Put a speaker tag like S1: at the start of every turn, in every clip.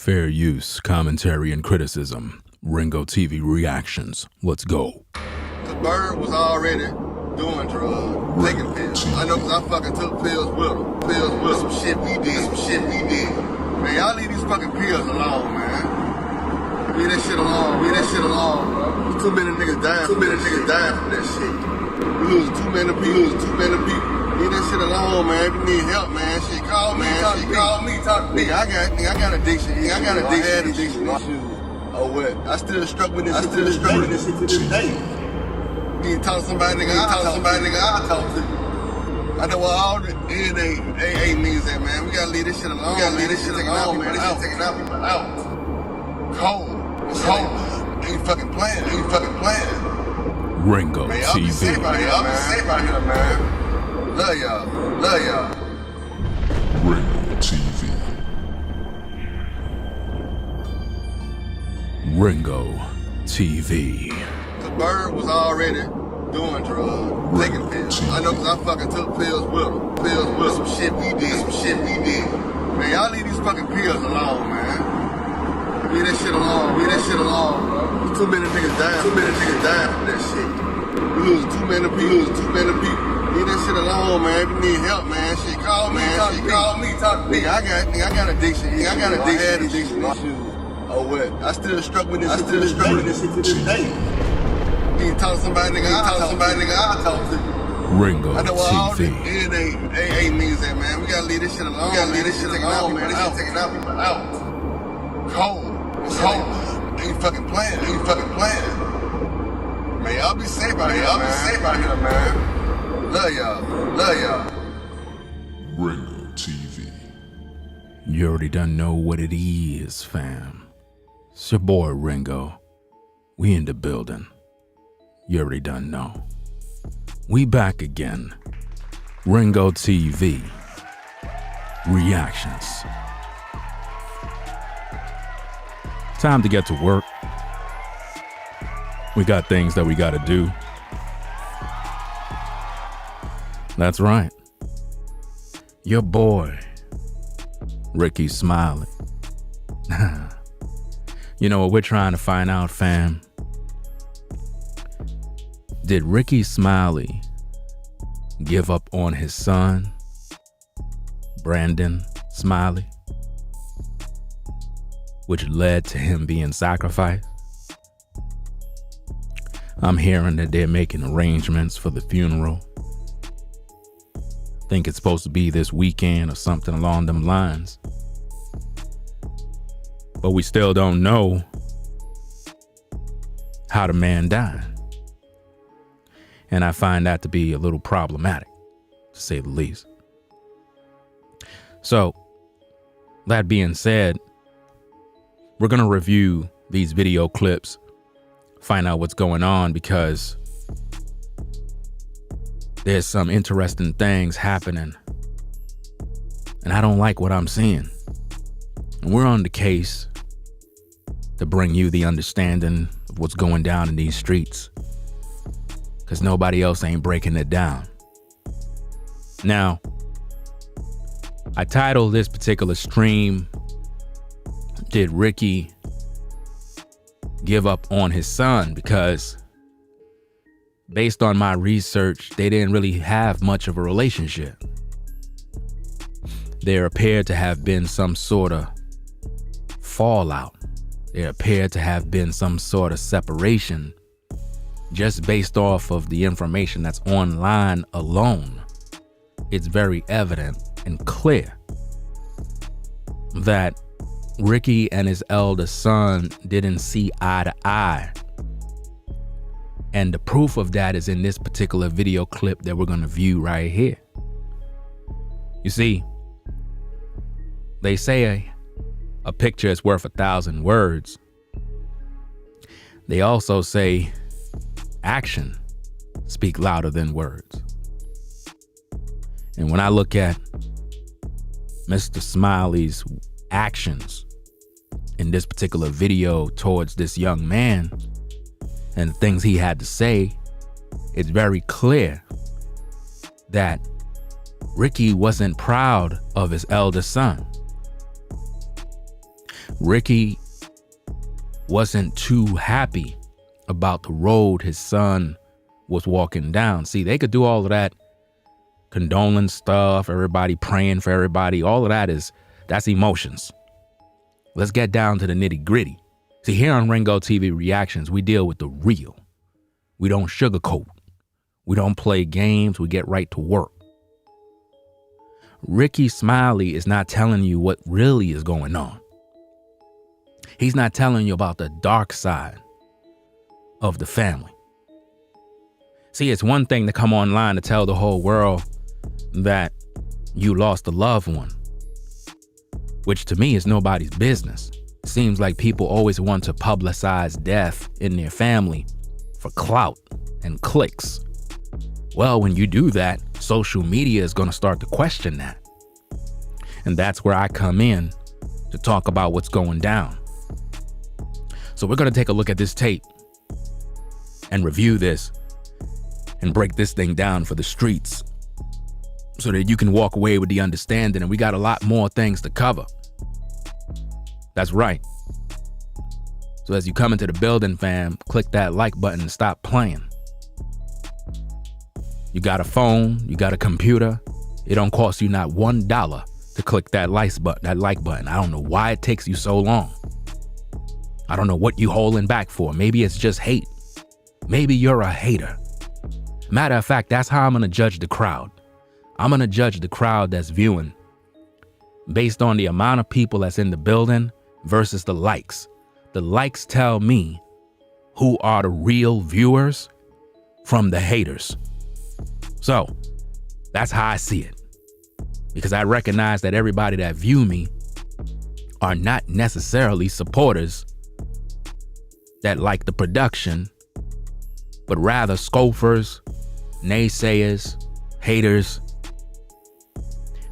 S1: Fair use, commentary, and criticism. Ringo TV reactions. Let's go.
S2: The bird was already doing drugs, taking pills. I know because I fucking took pills with him. Pills with some shit we did. Man, y'all leave these fucking pills alone, man. Leave that shit alone, bro. Too many niggas dying from that shit. We losing too many people. Leave that shit alone, man. If you need help, man, shit, call me. Talk to me. I got addiction. I had addiction issues. Oh, what? I still struggle with this shit to this day. You need to talk to somebody, nigga. I'll talk to you. I know what all the AA means that, man. We gotta leave this shit alone. Taking out people out. Cold. It's cold. Ain't fucking playing.
S1: Ringo
S2: Man,
S1: TV.
S2: I'll be safe out here, man. Love y'all.
S1: Ringo TV. Ringo TV.
S2: The bird was already doing drugs, taking pills. I know because I fucking took pills with him. Pills with some shit we did. Man, y'all leave these fucking pills alone, man. Leave that shit alone, bro. Too many niggas dying from that shit. We losing too many people. Leave that shit alone, man. If you need help, man, shit, call me. Talk to me. I got addiction. I had addiction issues. Oh, what? I still struggle with this shit to this day. You need to talk to somebody, nigga. I'll talk to you.
S1: Ringo
S2: I know what all the
S1: TV.
S2: AA means that, man. We gotta leave this shit alone. Taking out people out. Cold. It's cold. Ain't fucking playing. Man, y'all be safe out here, man. Love y'all.
S1: Ringo TV. You already done know what it is, fam. It's your boy Ringo. We in the building. You already done know. We back again. Ringo TV. Reactions. Time to get to work. We got things that we gotta do. That's right. Your boy, Rickey Smiley. You know what we're trying to find out, fam? Did Rickey Smiley give up on his son, Brandon Smiley, which led to him being sacrificed? I'm hearing that they're making arrangements for the funeral. Think it's supposed to be this weekend or something along them lines. But we still don't know how the man died. And I find that to be a little problematic, to say the least. So, that being said, we're going to review these video clips, find out what's going on, because there's some interesting things happening, and I don't like what I'm seeing. And we're on the case to bring you the understanding of what's going down in these streets, because nobody else ain't breaking it down. Now, I titled this particular stream, Did Rickey Give Up on His Son? Because based on my research, they didn't really have much of a relationship. There appeared to have been some sort of fallout. There appeared to have been some sort of separation, just based off of the information that's online alone. It's very evident and clear that Rickey and his eldest son didn't see eye to eye. And the proof of that is in this particular video clip that we're going to view right here. You see, they say a picture is worth 1,000 words. They also say action speak louder than words. And when I look at Mr. Smiley's actions in this particular video towards this young man, and the things he had to say, it's very clear that Rickey wasn't proud of his eldest son. Rickey wasn't too happy about the road his son was walking down. See, they could do all of that condolence stuff, everybody praying for everybody. All of that's emotions. Let's get down to the nitty gritty. See, here on Ringo TV Reactions, we deal with the real. We don't sugarcoat. We don't play games. We get right to work. Rickey Smiley is not telling you what really is going on. He's not telling you about the dark side of the family. See, it's one thing to come online to tell the whole world that you lost a loved one, which to me is nobody's business. Seems like people always want to publicize death in their family for clout and clicks. Well, when you do that, social media is going to start to question that. And that's where I come in to talk about what's going down. So we're going to take a look at this tape and review this and break this thing down for the streets so that you can walk away with the understanding. And we got a lot more things to cover. That's right. So as you come into the building, fam, click that like button and stop playing. You got a phone, you got a computer. It don't cost you not $1 to click that like button. I don't know why it takes you so long. I don't know what you holding back for. Maybe it's just hate. Maybe you're a hater. Matter of fact, that's how I'm going to judge the crowd. I'm going to judge the crowd that's viewing based on the amount of people that's in the building versus the likes. The likes tell me who are the real viewers from the haters. So that's how I see it. Because I recognize that everybody that view me are not necessarily supporters that like the production, but rather scoffers, naysayers, haters,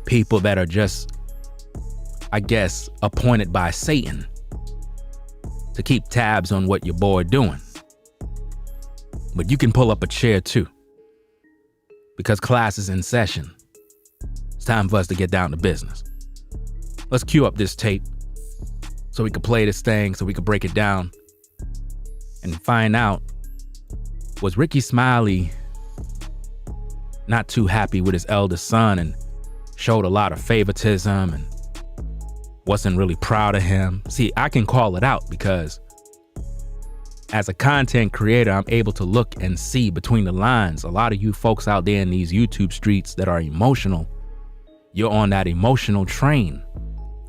S1: people that are just, I guess, appointed by Satan to keep tabs on what your boy doing. But you can pull up a chair too, because class is in session. It's time for us to get down to business. Let's cue up this tape so we can play this thing, so we can break it down and find out, was Rickey Smiley not too happy with his eldest son and showed a lot of favoritism and wasn't really proud of him? See, I can call it out because as a content creator, I'm able to look and see between the lines. A lot of you folks out there in these YouTube streets that are emotional, you're on that emotional train.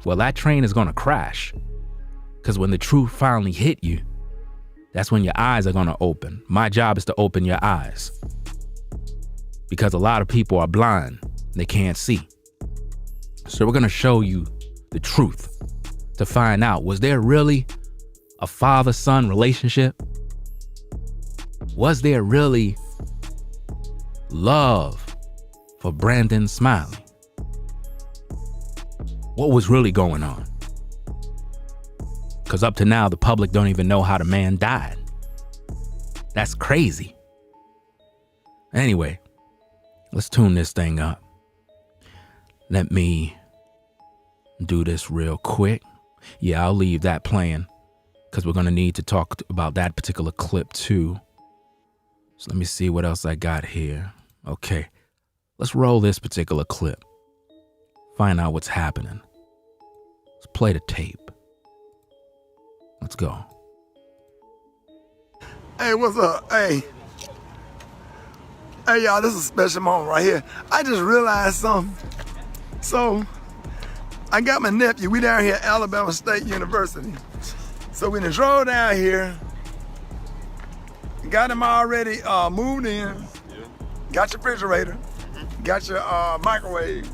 S1: Well, that train is gonna crash, because when the truth finally hit you, that's when your eyes are gonna open. My job is to open your eyes, because a lot of people are blind. They can't see. So we're gonna show you the truth to find out, was there really a father-son relationship? Was there really love for Brandon Smiley? What was really going on? Because up to now, the public don't even know how the man died. That's crazy. Anyway, let's tune this thing up. Let me do this real quick. Yeah, I'll leave that playing because we're going to need to talk about that particular clip too. So let me see what else I got here. Okay, let's roll this particular clip. Find out what's happening. Let's play the tape. Let's go.
S3: Hey, what's up? Hey, y'all, this is a special moment right here. I just realized something. So, I got my nephew. We down here at Alabama State University. So we done drove down here. Got him already moved in. Got your refrigerator. Got your microwave.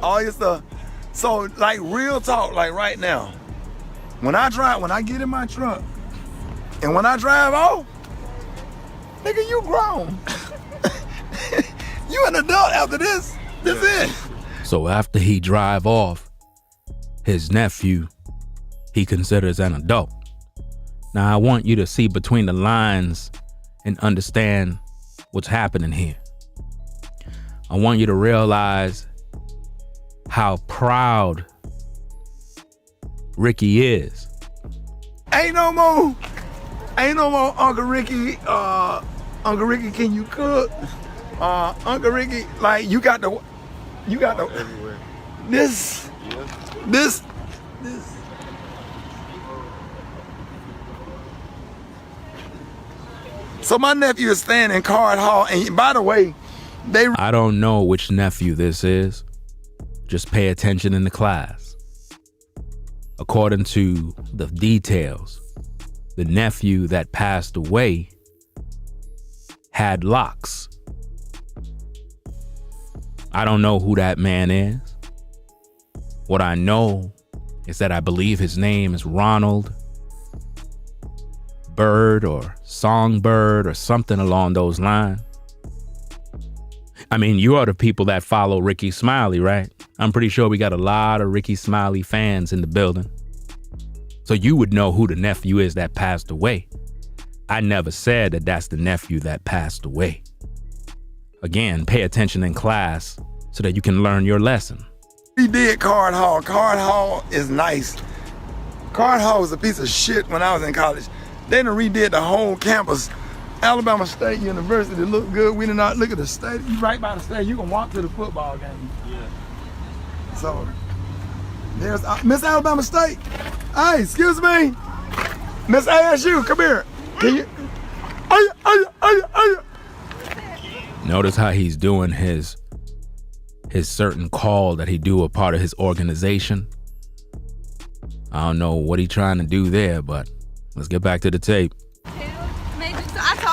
S3: All your stuff. So, like, real talk, like right now. When I get in my truck, and when I drive off, nigga, you grown. You an adult after this. This it.
S1: So after he drive off, his nephew, he considers an adult. Now I want you to see between the lines and understand what's happening here. I want you to realize how proud Rickey is.
S3: Ain't no more Uncle Rickey. Uncle Rickey, can you cook? Uncle Rickey, like you got the
S2: Everywhere.
S3: this. So my nephew is staying in Card Hall, and by the way,
S1: I don't know which nephew this is. Just pay attention in the class. According to the details, the nephew that passed away had locks. I don't know who that man is. What I know is that I believe his name is Ronald Bird or Songbird or something along those lines. I mean, you are the people that follow Rickey Smiley, right? I'm pretty sure we got a lot of Rickey Smiley fans in the building. So you would know who the nephew is that passed away. I never said that that's the nephew that passed away. Again, pay attention in class so that you can learn your lesson.
S3: redid Card Hall. Card Hall is nice. Card Hall was a piece of shit when I was in college. They done redid the whole campus. Alabama State University looked good. We did not look at the stadium. You right by the stadium. You can walk to the football game. Yeah. So there's Miss Alabama State. Hey, excuse me. Miss ASU, come here. Can you?
S1: Notice how he's doing his certain call that he do a part of his organization. I don't know what he's trying to do there, but let's get back to the tape.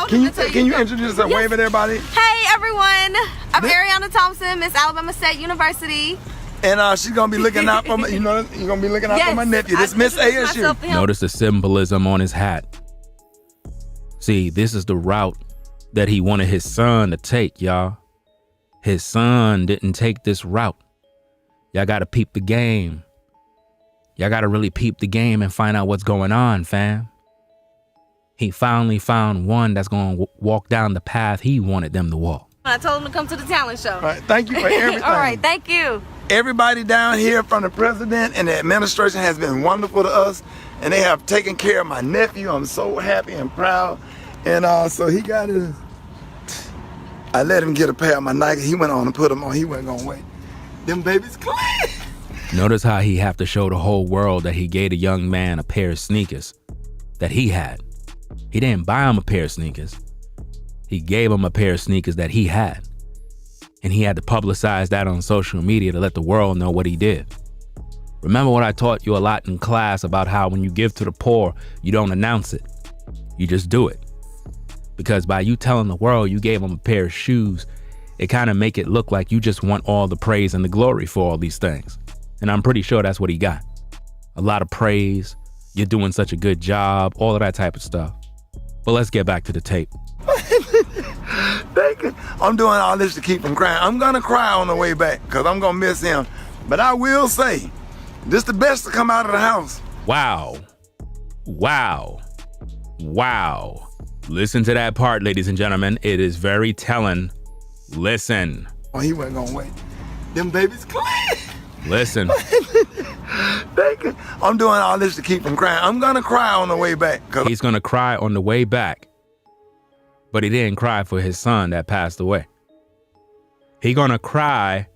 S3: Can you introduce yourself? Wave at everybody.
S4: Hey everyone, I'm Ariana Thompson, Miss Alabama State University.
S3: And she's gonna be looking out for my, you're gonna be looking out for my nephew. This Miss ASU.
S1: Notice the symbolism on his hat. See, this is the route that he wanted his son to take, y'all. His son didn't take this route. Y'all gotta peep the game. Y'all gotta really peep the game and find out what's going on, fam. He finally found one that's gonna walk down the path he wanted them to walk.
S4: I told him to come to the talent show.
S3: All right, thank you for everything.
S4: All right, thank you.
S3: Everybody down here from the president and the administration has been wonderful to us, and they have taken care of my nephew. I'm so happy and proud. And so he got his, I let him get a pair of my Nike. He went on and put them on. He wasn't gonna wait. Them babies clean.
S1: Notice how he have to show the whole world that he gave a young man a pair of sneakers that he had. He didn't buy him a pair of sneakers. He gave him a pair of sneakers that he had. And he had to publicize that on social media to let the world know what he did. Remember what I taught you a lot in class about how when you give to the poor, you don't announce it. You just do it. Because by you telling the world you gave him a pair of shoes, it kind of make it look like you just want all the praise and the glory for all these things. And I'm pretty sure that's what he got. A lot of praise, you're doing such a good job, all of that type of stuff. But let's get back to the tape.
S3: I'm doing all this to keep from crying. I'm gonna cry on the way back because I'm gonna miss him. But I will say, this the best to come out of the house.
S1: Wow. Wow. Wow. Listen to that part, ladies and gentlemen. It is very telling. Listen.
S3: Oh, he wasn't gonna wait. Them babies clean.
S1: Listen.
S3: I'm doing all this to keep from crying. I'm gonna cry on the way back.
S1: He's gonna cry on the way back. But he didn't cry for his son that passed away. He gonna cry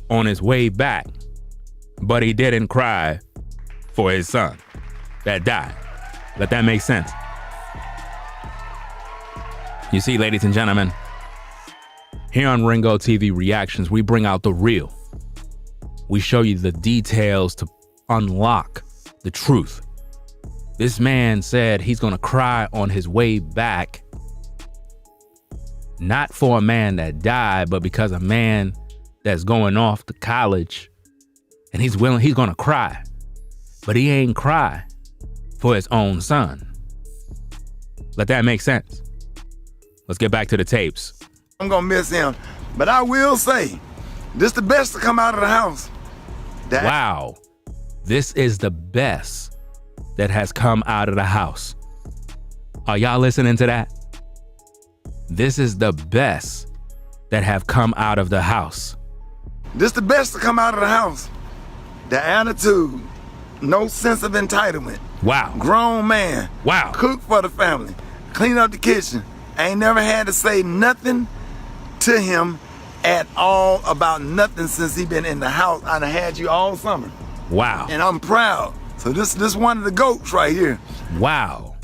S1: on his way back. But he didn't cry for his son that died. Let that make sense. You see, ladies and gentlemen, here on Ringo TV Reactions, we bring out the real. We show you the details to unlock the truth. This man said he's gonna cry on his way back, not for a man that died, but because a man that's going off to college, and he's gonna cry, but he ain't cry for his own son. Let that make sense. Let's get back to the tapes.
S3: I'm gonna miss him, but I will say, this the best to come out of the house.
S1: Wow, this is the best that has come out of the house. Are y'all listening to that? This is the best that have come out of the house.
S3: This the best to come out of the house. The attitude, no sense of entitlement.
S1: Wow.
S3: Grown man.
S1: Wow.
S3: Cook for the family. Clean up the kitchen. Ain't never had to say nothing to him at all about nothing since he been in the house. I done had you all summer.
S1: Wow.
S3: And I'm proud. So this one of the goats right here.
S1: Wow.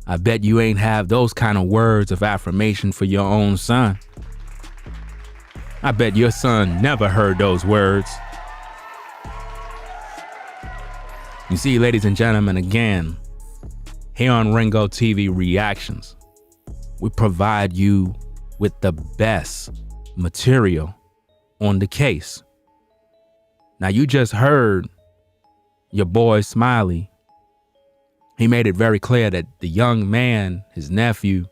S1: I bet you ain't have those kind of words of affirmation for your own son. I bet your son never heard those words. You see, ladies and gentlemen, again, here on Ringo TV Reactions, we provide you with the best material on the case. Now, you just heard your boy Smiley. He made it very clear that the young man, his nephew,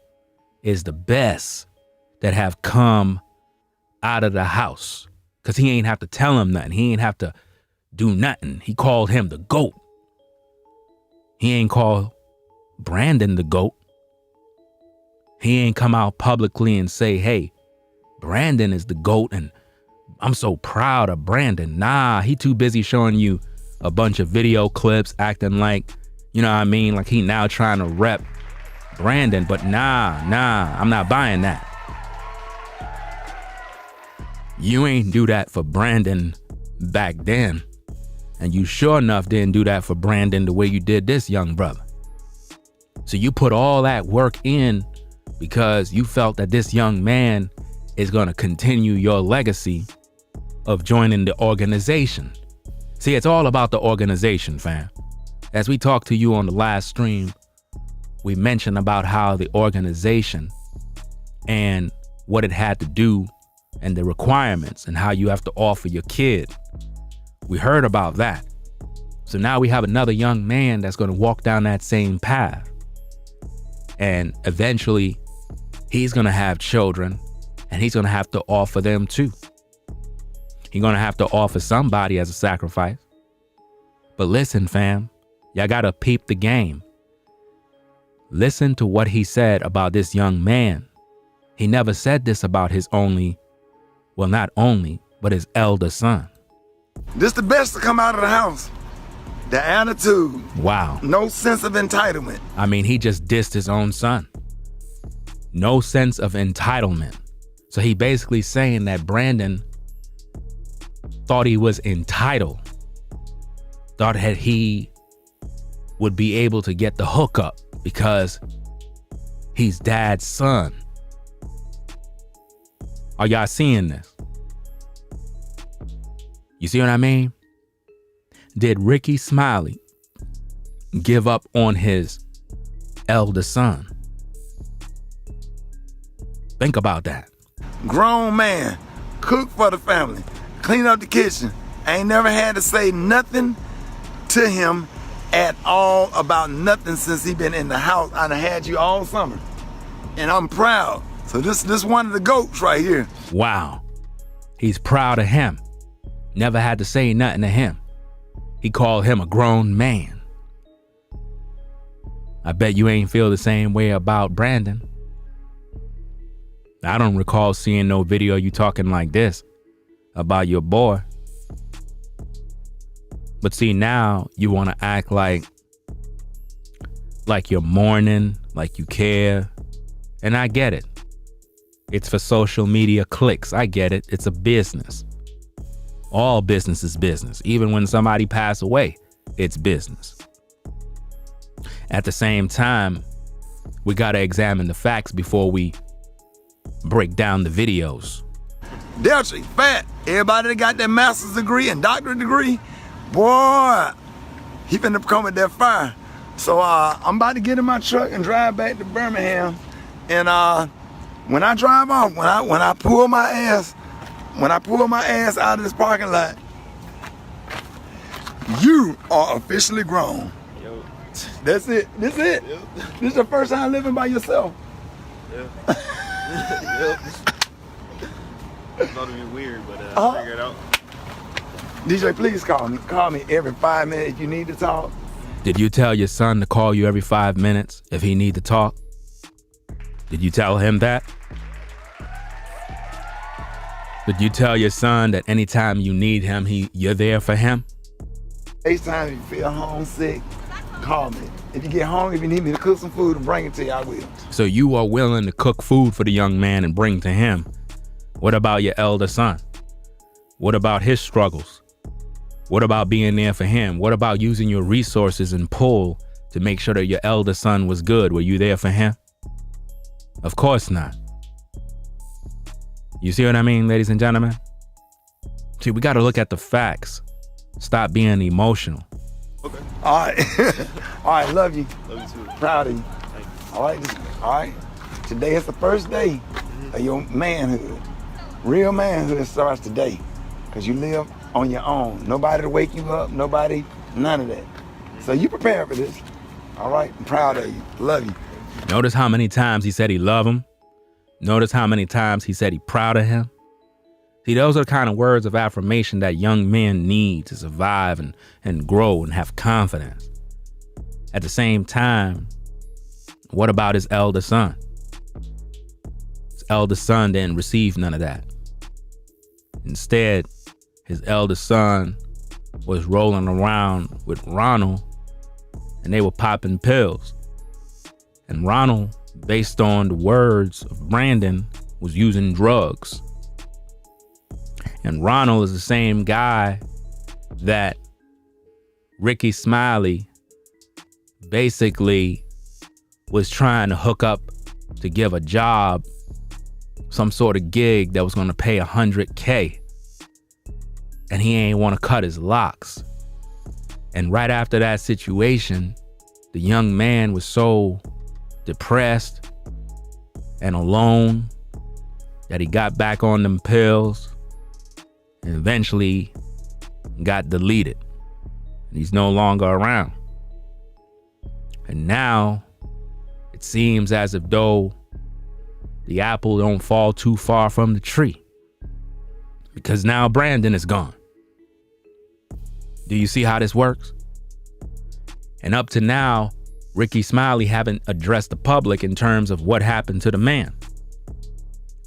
S1: is the best that have come out of the house. Because he ain't have to tell him nothing. He ain't have to do nothing. He called him the GOAT. He ain't called Brandon the GOAT. He ain't come out publicly and say, hey, Brandon is the GOAT and I'm so proud of Brandon. Nah, he too busy showing you a bunch of video clips acting like, you know what I mean? Like he now trying to rep Brandon, but nah, I'm not buying that. You ain't do that for Brandon back then. And you sure enough didn't do that for Brandon the way you did this young brother. So you put all that work in because you felt that this young man is going to continue your legacy of joining the organization. See, it's all about the organization, fam. As we talked to you on the last stream, we mentioned about how the organization and what it had to do and the requirements and how you have to offer your kid. We heard about that. So now we have another young man that's going to walk down that same path. And eventually he's going to have children and he's going to have to offer them too. He's going to have to offer somebody as a sacrifice. But listen, fam, y'all got to peep the game. Listen to what he said about this young man. He never said this about his only, well, not only, but his elder son.
S3: This the best to come out of the house. The attitude.
S1: Wow.
S3: No sense of entitlement.
S1: I mean, he just dissed his own son. No sense of entitlement. So he basically saying that Brandon thought he was entitled. Thought that he would be able to get the hookup because he's dad's son. Are y'all seeing this? You see what I mean? Did Rickey Smiley give up on his elder son? Think about that.
S3: Grown man, cook for the family, clean up the kitchen. Ain't never had to say nothing to him at all about nothing since he been in the house. I done had you all summer. And I'm proud. So this one of the goats right here.
S1: Wow. He's proud of him. Never had to say nothing to him. He called him a grown man. I bet you ain't feel the same way about Brandon. I don't recall seeing no video you talking like this about your boy. But see, now you want to act like you're mourning, like you care. And I get it. It's for social media clicks. I get it. It's a business. All business is business. Even when somebody pass away, it's business. At the same time, we got to examine the facts before we break down the videos.
S3: Deltry, fat. Everybody that got their master's degree and doctorate degree, boy, he finna come with that fire. So I'm about to get in my truck and drive back to Birmingham. And when I drive off, when I pull my ass out of this parking lot, you are officially grown.
S5: Yo.
S3: That's it. This it.
S5: Yep.
S3: This is your first time living by yourself.
S5: Yeah. Yep. It's not to be weird, but I'll figure it out.
S3: DJ, please call me. Call me every 5 minutes if you need to talk.
S1: Did you tell your son to call you every 5 minutes if he need to talk? Did you tell him that? Did you tell your son that anytime you need him, you're there for him?
S3: FaceTime if you feel homesick, call me. If you get home, if you need me to cook some food and bring it to you, I will.
S1: So you are willing to cook food for the young man and bring to him. What about your elder son? What about his struggles? What about being there for him? What about using your resources and pull to make sure that your elder son was good? Were you there for him? Of course not. You see what I mean, ladies and gentlemen? See, we got to look at the facts. Stop being emotional.
S5: Okay.
S3: All right. All right, love you.
S5: Love you too.
S3: Proud of you.
S5: Thank you.
S3: All right. Today is the first day of your manhood. Real manhood starts today because you live on your own. Nobody to wake you up, nobody, none of that. So you prepare for this. All right, I'm proud of you. Love you.
S1: Notice how many times he said he loved him. Notice how many times he said he proud of him. See, those are the kind of words of affirmation that young men need to survive and grow and have confidence. At the same time, what about his elder son? His elder son didn't receive none of that. Instead, his elder son was rolling around with Ronald and they were popping pills. And Ronald, based on the words of Brandon, was using drugs. And Ronald is the same guy that Rickey Smiley basically was trying to hook up to give a job, some sort of gig that was going to pay $100K. And he ain't want to cut his locks. And right after that situation, the young man was so depressed and alone that he got back on them pills and eventually got deleted. And he's no longer around. And now it seems as if though the apple don't fall too far from the tree, because now Brandon is gone. Do you see how this works? And up to now, Rickey Smiley haven't addressed the public in terms of what happened to the man.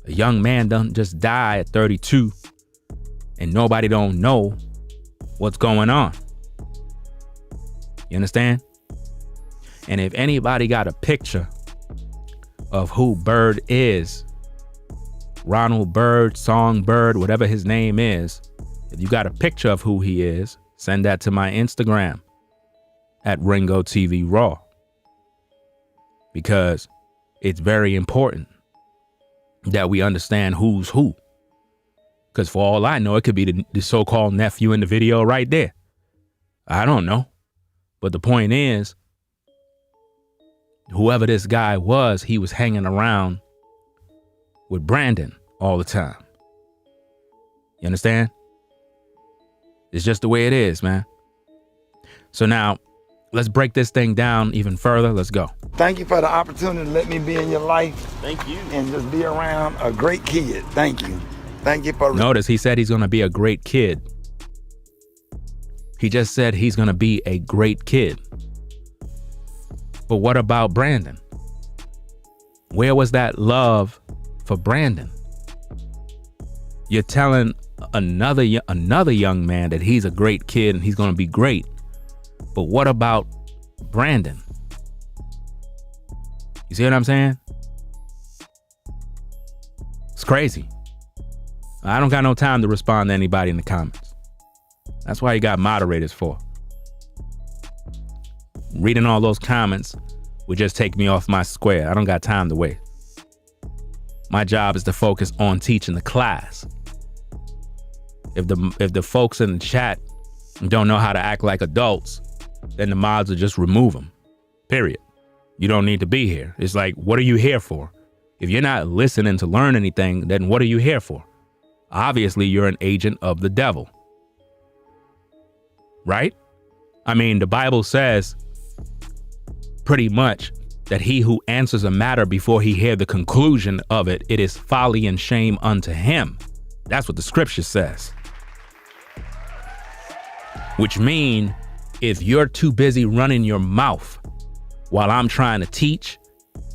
S1: A young man doesn't just die at 32 and nobody don't know what's going on. You understand? And if anybody got a picture of who Bird is, Ronald Bird, Songbird, whatever his name is, if you got a picture of who he is, send that to my Instagram at Ringo TV Raw. Because it's very important that we understand who's who. Because for all I know, it could be the so-called nephew in the video right there. I don't know. But the point is, whoever this guy was, he was hanging around with Brandon all the time. You understand? It's just the way it is, man. So now, let's break this thing down even further. Let's go.
S3: Thank you for the opportunity to let me be in your life.
S5: Thank you.
S3: And just be around a great kid. Thank you. Thank you for...
S1: Notice he said he's going to be a great kid. He just said he's going to be a great kid. But what about Brandon? Where was that love for Brandon? You're telling another young man that he's a great kid and he's going to be great. But what about Brandon? You see what I'm saying? It's crazy. I don't got no time to respond to anybody in the comments. That's why you got moderators for. Reading all those comments would just take me off my square. I don't got time to wait. My job is to focus on teaching the class. If the folks in the chat don't know how to act like adults, then the mods will just remove them. Period. You don't need to be here. It's like, what are you here for? If you're not listening to learn anything, then what are you here for? Obviously, you're an agent of the devil. Right? I mean, the Bible says pretty much that he who answers a matter before he hear the conclusion of it, it is folly and shame unto him. That's what the scripture says. Which mean, if you're too busy running your mouth while I'm trying to teach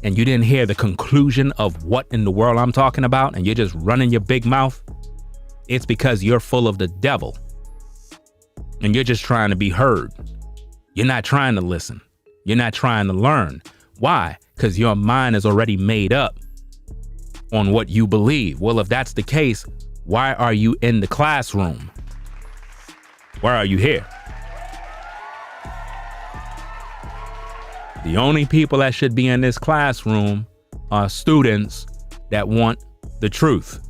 S1: and you didn't hear the conclusion of what in the world I'm talking about and you're just running your big mouth, it's because you're full of the devil. and you're just trying to be heard. You're not trying to listen. You're not trying to learn. Why? Because your mind is already made up on what you believe. Well, if that's the case, why are you in the classroom? Why are you here? The only people that should be in this classroom are students that want the truth.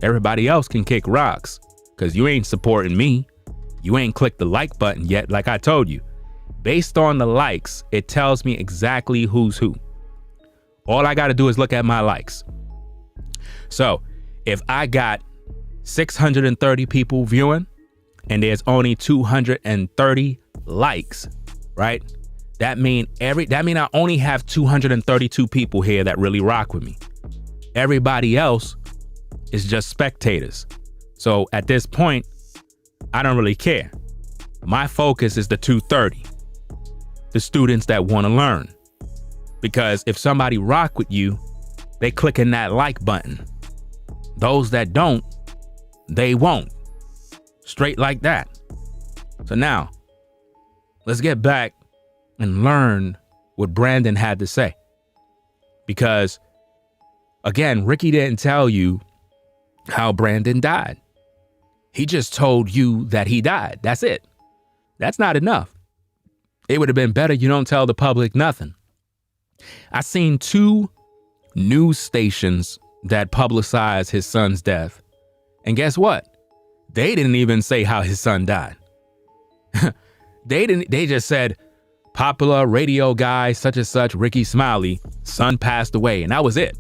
S1: Everybody else can kick rocks because you ain't supporting me. You ain't clicked the like button yet, like I told you. Based on the likes, it tells me exactly who's who. All I got to do is look at my likes. So if I got 630 people viewing and there's only 230 likes, right? That mean I only have 232 people here that really rock with me. Everybody else is just spectators. So at this point, I don't really care. My focus is the 230, the students that want to learn. Because if somebody rock with you, they clicking that like button. Those that don't, they won't. Straight like that. So now, let's get back and learn what Brandon had to say. Because, again, Rickey didn't tell you how Brandon died. He just told you that he died. That's it. That's not enough. It would have been better you don't tell the public nothing. I seen 2 news stations that publicized his son's death. And guess what? They didn't even say how his son died. They just said, popular radio guy, such and such, Rickey Smiley, son passed away. And that was it.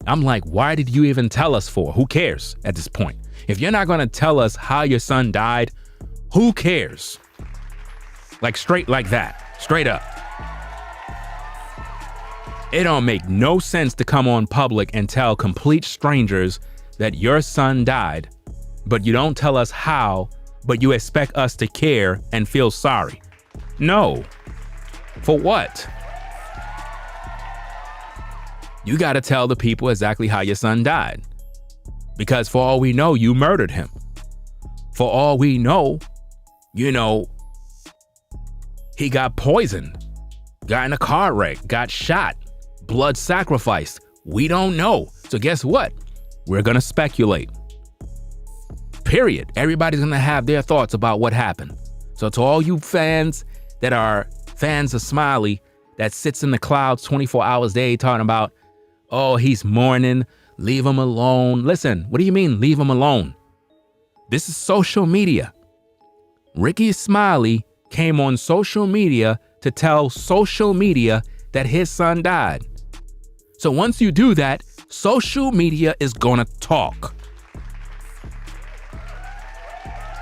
S1: I'm like, why did you even tell us for? Who cares at this point? If you're not going to tell us how your son died, who cares? Like straight like that, straight up. It don't make no sense to come on public and tell complete strangers that your son died, but you don't tell us how, but you expect us to care and feel sorry. No. For what? You got to tell the people exactly how your son died. Because for all we know, you murdered him. For all we know, he got poisoned, got in a car wreck, got shot, blood sacrificed. We don't know. So guess what? We're going to speculate. Period. Everybody's going to have their thoughts about what happened. So to all you fans that are fans of Smiley, that sits in the clouds 24 hours a day talking about, oh, he's mourning, leave him alone. Listen, what do you mean leave him alone? This is social media. Rickey Smiley came on social media to tell social media that his son died. So once you do that, social media is gonna talk.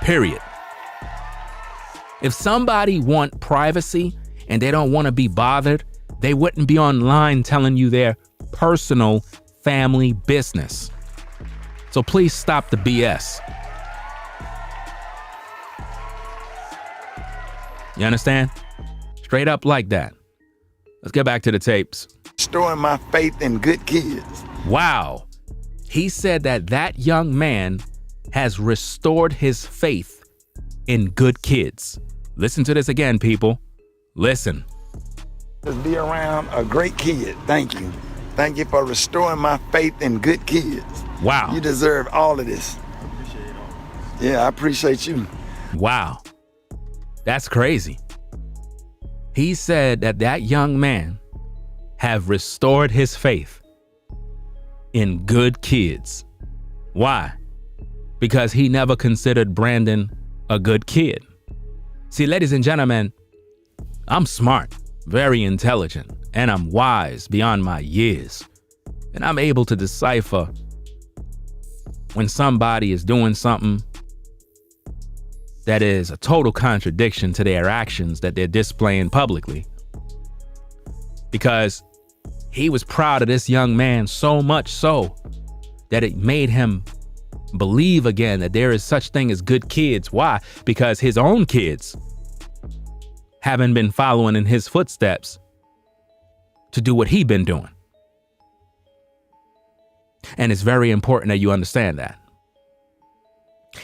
S1: Period. If somebody want privacy and they don't want to be bothered, they wouldn't be online telling you their personal family business. So please stop the BS. You understand? Straight up like that. Let's get back to the tapes.
S3: Restoring my faith in good kids.
S1: Wow. He said that young man has restored his faith in good kids. Listen to this again, people. Listen.
S3: Just be around a great kid. Thank you. Thank you for restoring my faith in good kids.
S1: Wow.
S3: You deserve all of this. Yeah, I appreciate you.
S1: Wow. That's crazy. He said that young man have restored his faith in good kids. Why? Because he never considered Brandon a good kid. See, ladies and gentlemen, I'm smart, very intelligent, and I'm wise beyond my years. And I'm able to decipher when somebody is doing something that is a total contradiction to their actions that they're displaying publicly. Because he was proud of this young man so much so that it made him believe again that there is such thing as good kids. Why? Because his own kids haven't been following in his footsteps to do what he's been doing. And it's very important that you understand that.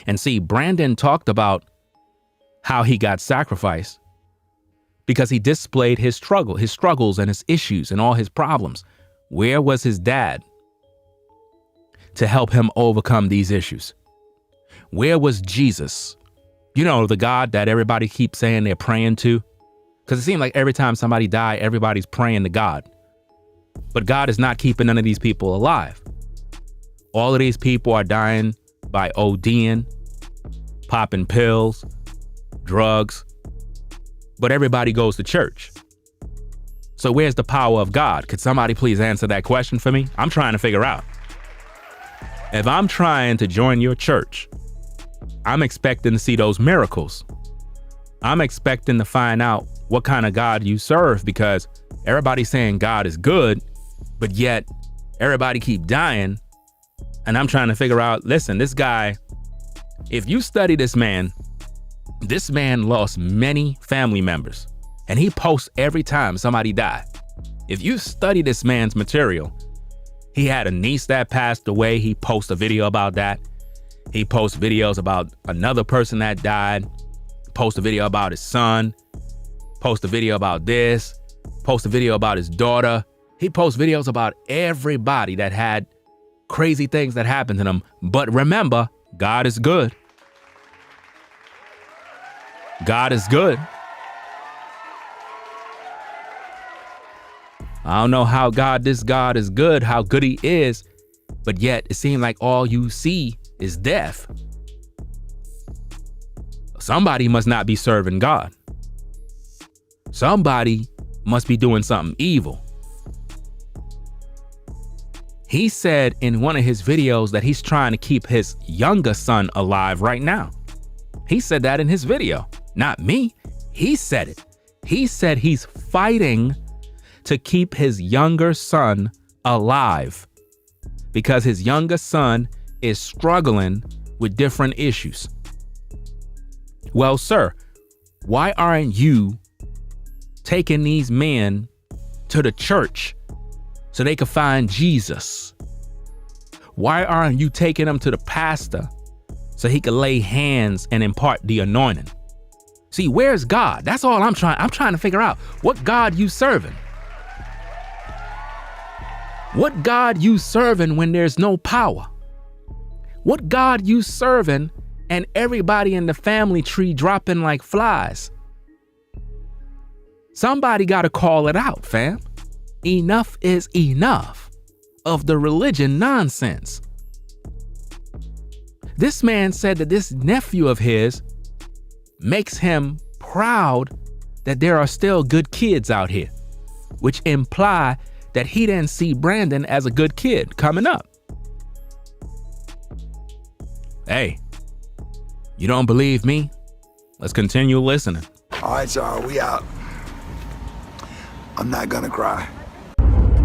S1: And see, Brandon talked about how he got sacrificed because he displayed his struggles and his issues and all his problems. Where was his dad to help him overcome these issues? Where was Jesus? You know, the God that everybody keeps saying they're praying to? Because it seems like every time somebody died, everybody's praying to God. But God is not keeping none of these people alive. All of these people are dying by ODing, popping pills, drugs, but everybody goes to church. So where's the power of God? Could somebody please answer that question for me? I'm trying to figure out. If I'm trying to join your church, I'm expecting to see those miracles. I'm expecting to find out what kind of God you serve, because everybody's saying God is good, but yet everybody keep dying. And I'm trying to figure out, listen, this guy, if you study this man lost many family members, and he posts every time somebody died. If you study this man's material, he had a niece that passed away. He posts a video about that. He posts videos about another person that died, post a video about his son, post a video about this, post a video about his daughter. He posts videos about everybody that had crazy things that happened to them. But remember, God is good. God is good. I don't know how this God is good, how good he is, but yet it seems like all you see is death. Somebody must not be serving God. Somebody must be doing something evil. He said in one of his videos that he's trying to keep his younger son alive right now. He said that in his video, not me. He said it. He said he's fighting to keep his younger son alive because his younger son is struggling with different issues. Well, sir, why aren't you taking these men to the church so they could find Jesus? Why aren't you taking them to the pastor so he could lay hands and impart the anointing? See, where's God? That's all I'm trying to figure out. What God you serving? What God you serving when there's no power? What God you serving and everybody in the family tree dropping like flies? Somebody got to call it out, fam. Enough is enough of the religion nonsense. This man said that this nephew of his makes him proud that there are still good kids out here, which imply that he didn't see Brandon as a good kid coming up. Hey, you don't believe me? Let's continue listening.
S3: All right, y'all, we out. I'm not gonna cry.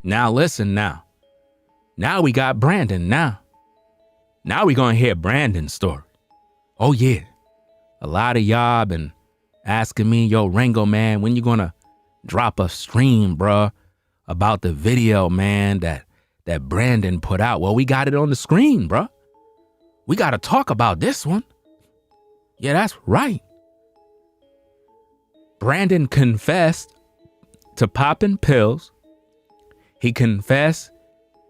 S1: Now listen now. Now we got Brandon now. Now we gonna hear Brandon's story. Oh yeah. A lot of y'all been asking me, yo, Rango, man, when you gonna drop a stream, bruh, about the video, man, that Brandon put out? Well, we got it on the screen, bruh. We gotta talk about this one. Yeah, that's right. Brandon confessed to popping pills. He confessed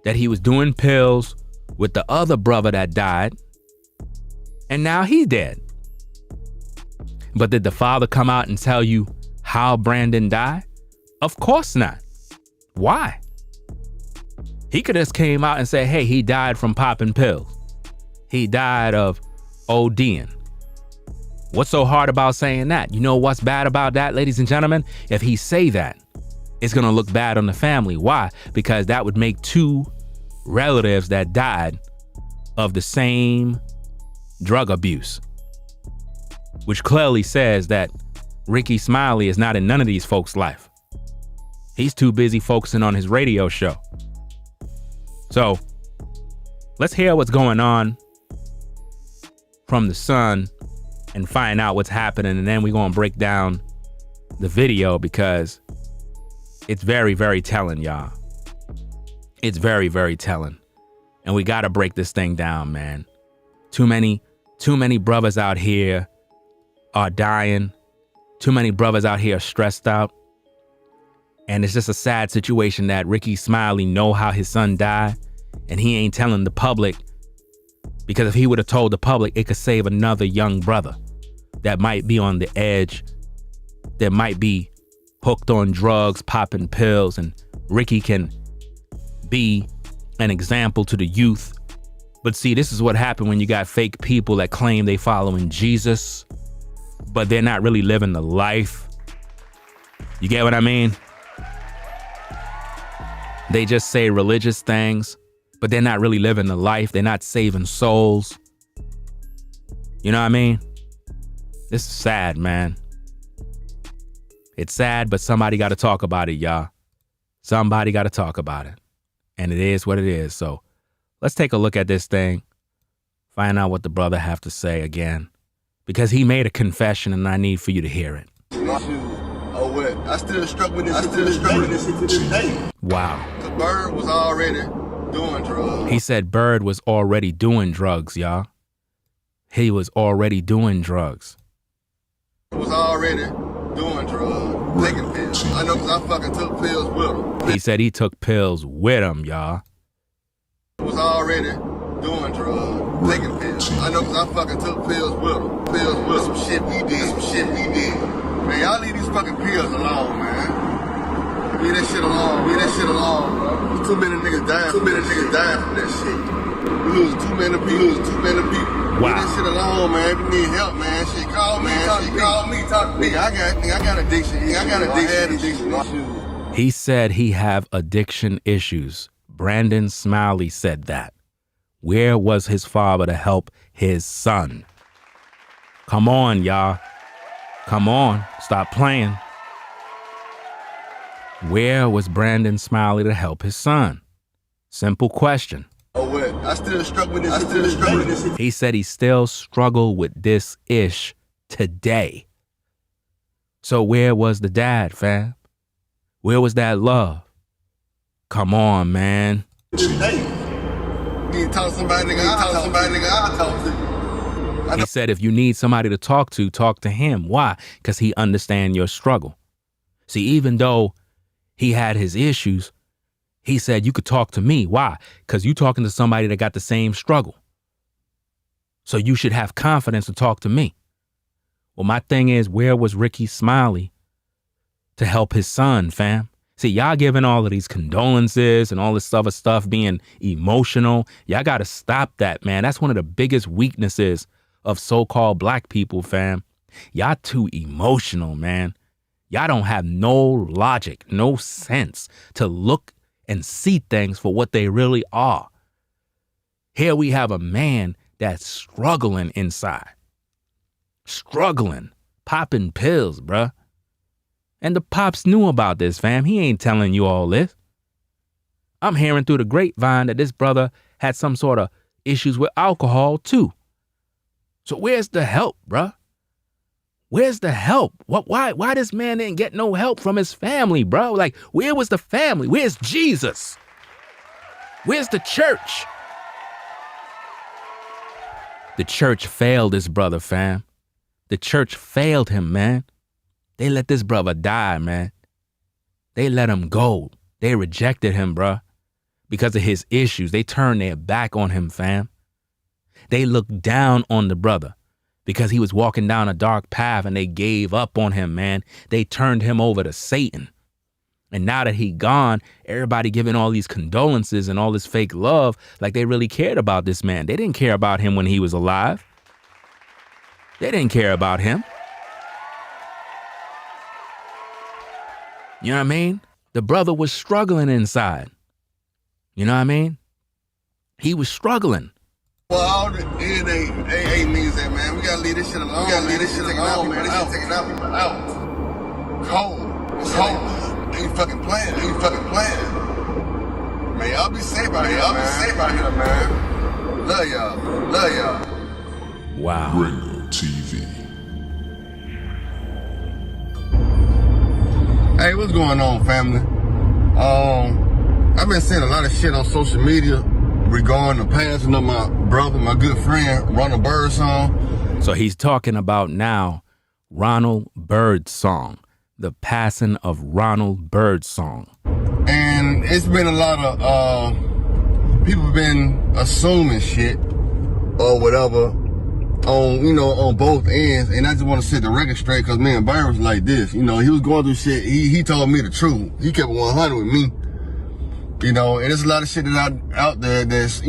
S1: that he was doing pills with the other brother that died. And now he's dead. But did the father come out and tell you how Brandon died? Of course not. Why? He could have just came out and said, hey, he died from popping pills. He died of ODing. What's so hard about saying that? You know what's bad about that, ladies and gentlemen? If he say that, it's going to look bad on the family. Why? Because that would make two relatives that died of the same drug abuse, which clearly says that Rickey Smiley is not in none of these folks' life. He's too busy focusing on his radio show. So let's hear what's going on from the son and find out what's happening. And then we're going to break down the video because it's very, very telling, y'all. It's very, very telling. And we got to break this thing down, man. Too many brothers out here are dying. Too many brothers out here are stressed out. And it's just a sad situation that Rickey Smiley know how his son died, and he ain't telling the public, because if he would have told the public, it could save another young brother that might be on the edge, that might be hooked on drugs, popping pills, and Rickey can be an example to the youth. But see, this is what happened when you got fake people that claim they following Jesus, but they're not really living the life. You get what I mean? They just say religious things, but they're not really living the life. They're not saving souls. You know what I mean? This is sad, man. It's sad, but somebody got to talk about it, y'all. Somebody got to talk about it. And it is what it is. So let's take a look at this thing. Find out what the brother have to say again. Because he made a confession and I need for you to hear it.
S2: Oh, what? I still struggle with this shit to this day.
S1: Wow.
S2: The bird was already doing drugs.
S1: He said Bird was already doing drugs, y'all. He was already doing drugs.
S2: Was already doing drugs. Taking pills. I know because I fucking took pills with him.
S1: He said he took pills with him, y'all.
S2: Was already doing drugs. Taking pills. I know because I fucking took pills with him. Pills with some shit we did. Man, y'all leave these fucking pills alone, man. Leave that shit alone, bro. There's too many niggas dying from that shit. We losing too many people.
S1: Wow.
S2: Leave that shit alone, man. If you need help, man, shit, call me. Talk to me. I got addiction. I got addiction issues.
S1: He said he have addiction issues. Brandon Smiley said that. Where was his father to help his son? Come on, y'all. Come on, stop playing. Where was Brandon Smiley to help his son? Simple question.
S2: Oh, what? I still struggle with this.
S1: He said he still struggle with this ish today. So where was the dad, fam? Where was that love? Come on, man.
S2: Hey, you need to talk to somebody, nigga. I'll talk to you.
S1: He said if you need somebody to talk to him. Why? Because he understand your struggle. See, even though he had his issues, he said you could talk to me. Why? Because you talking to somebody that got the same struggle. So you should have confidence to talk to me. Well, my thing is, where was Rickey Smiley to help his son, fam? See, y'all giving all of these condolences and all this other stuff, being emotional. Y'all got to stop that, man. That's one of the biggest weaknesses of so-called black people, fam. Y'all too emotional, man. Y'all don't have no logic, no sense to look and see things for what they really are. Here we have a man that's struggling inside. Struggling, popping pills, bruh. And the pops knew about this, fam. He ain't telling you all this. I'm hearing through the grapevine that this brother had some sort of issues with alcohol, too. So where's the help, bruh? Where's the help? Why this man didn't get no help from his family, bro? Like, where was the family? Where's Jesus? Where's the church? The church failed this brother, fam. The church failed him, man. They let this brother die, man. They let him go. They rejected him, bruh. Because of his issues, they turned their back on him, fam. They looked down on the brother because he was walking down a dark path, and they gave up on him, man. They turned him over to Satan. And now that he gone, everybody giving all these condolences and all this fake love like they really cared about this man. They didn't care about him when he was alive. They didn't care about him. You know what I mean? The brother was struggling inside. You know what I mean? He was struggling.
S2: Well, all the AA means that, man. We gotta leave this shit alone. Man. This shit taking out people out. Cold. It's cold. Ain't fucking playing. Man, y'all be safe out here, man. Love y'all.
S1: Wow.
S6: Ringo TV.
S2: Hey, what's going on, family? I've been seeing a lot of shit on social media regarding the passing of my brother, my good friend, Ronald Birdsong.
S1: So he's talking about now Ronald Birdsong, the passing of Ronald Birdsong.
S2: And it's been a lot of people been assuming shit or whatever on both ends. And I just want to set the record straight, because me and Bird was like this. He was going through shit. He told me the truth. He kept it 100 with me. And there's a lot of shit that out there that's,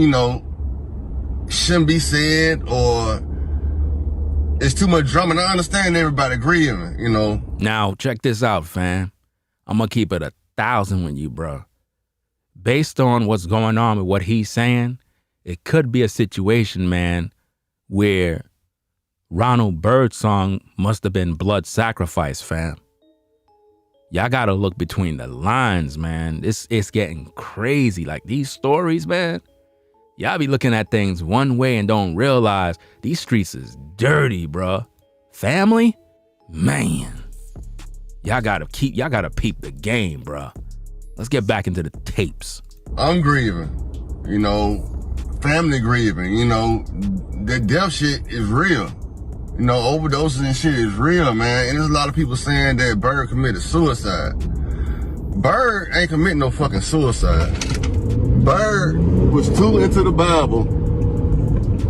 S2: shouldn't be said, or it's too much drama. And I understand everybody grieving,
S1: Now, check this out, fam. I'm going to keep it 1,000 with you, bro. Based on what's going on with what he's saying, it could be a situation, man, where Ronald Birdsong must have been blood sacrifice, fam. Y'all got to look between the lines, man. It's getting crazy. Like, these stories, man, y'all be looking at things one way and don't realize these streets is dirty, bruh. Family? Man. Y'all gotta peep the game, bruh. Let's get back into the tapes.
S2: I'm grieving, family grieving, the death shit is real. Overdoses and shit is real, man. And there's a lot of people saying that Bird committed suicide. Bird ain't committing no fucking suicide. Bird was too into the Bible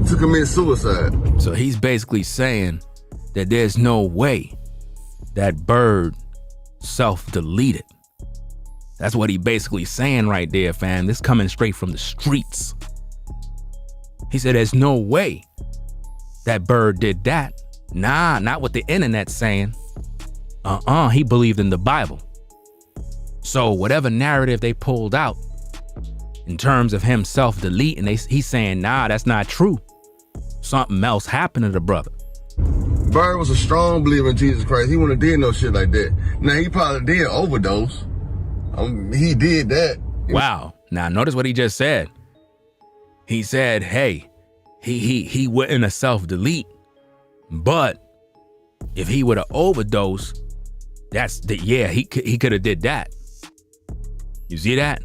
S2: to commit suicide.
S1: So he's basically saying that there's no way that Bird self-deleted. That's what he basically saying right there, fam. This coming straight from the streets. He said there's no way that Bird did that. Nah, not what the internet's saying. He believed in the Bible. So whatever narrative they pulled out in terms of him self-deleting, he's saying, nah, that's not true. Something else happened to the brother.
S2: Bird was a strong believer in Jesus Christ. He wouldn't have did no shit like that. Now, he probably did overdose. He did that.
S1: Wow. Now, notice what he just said. He said, hey, he wouldn't have self-delete, but if he would have overdosed, he could have did that. You see that?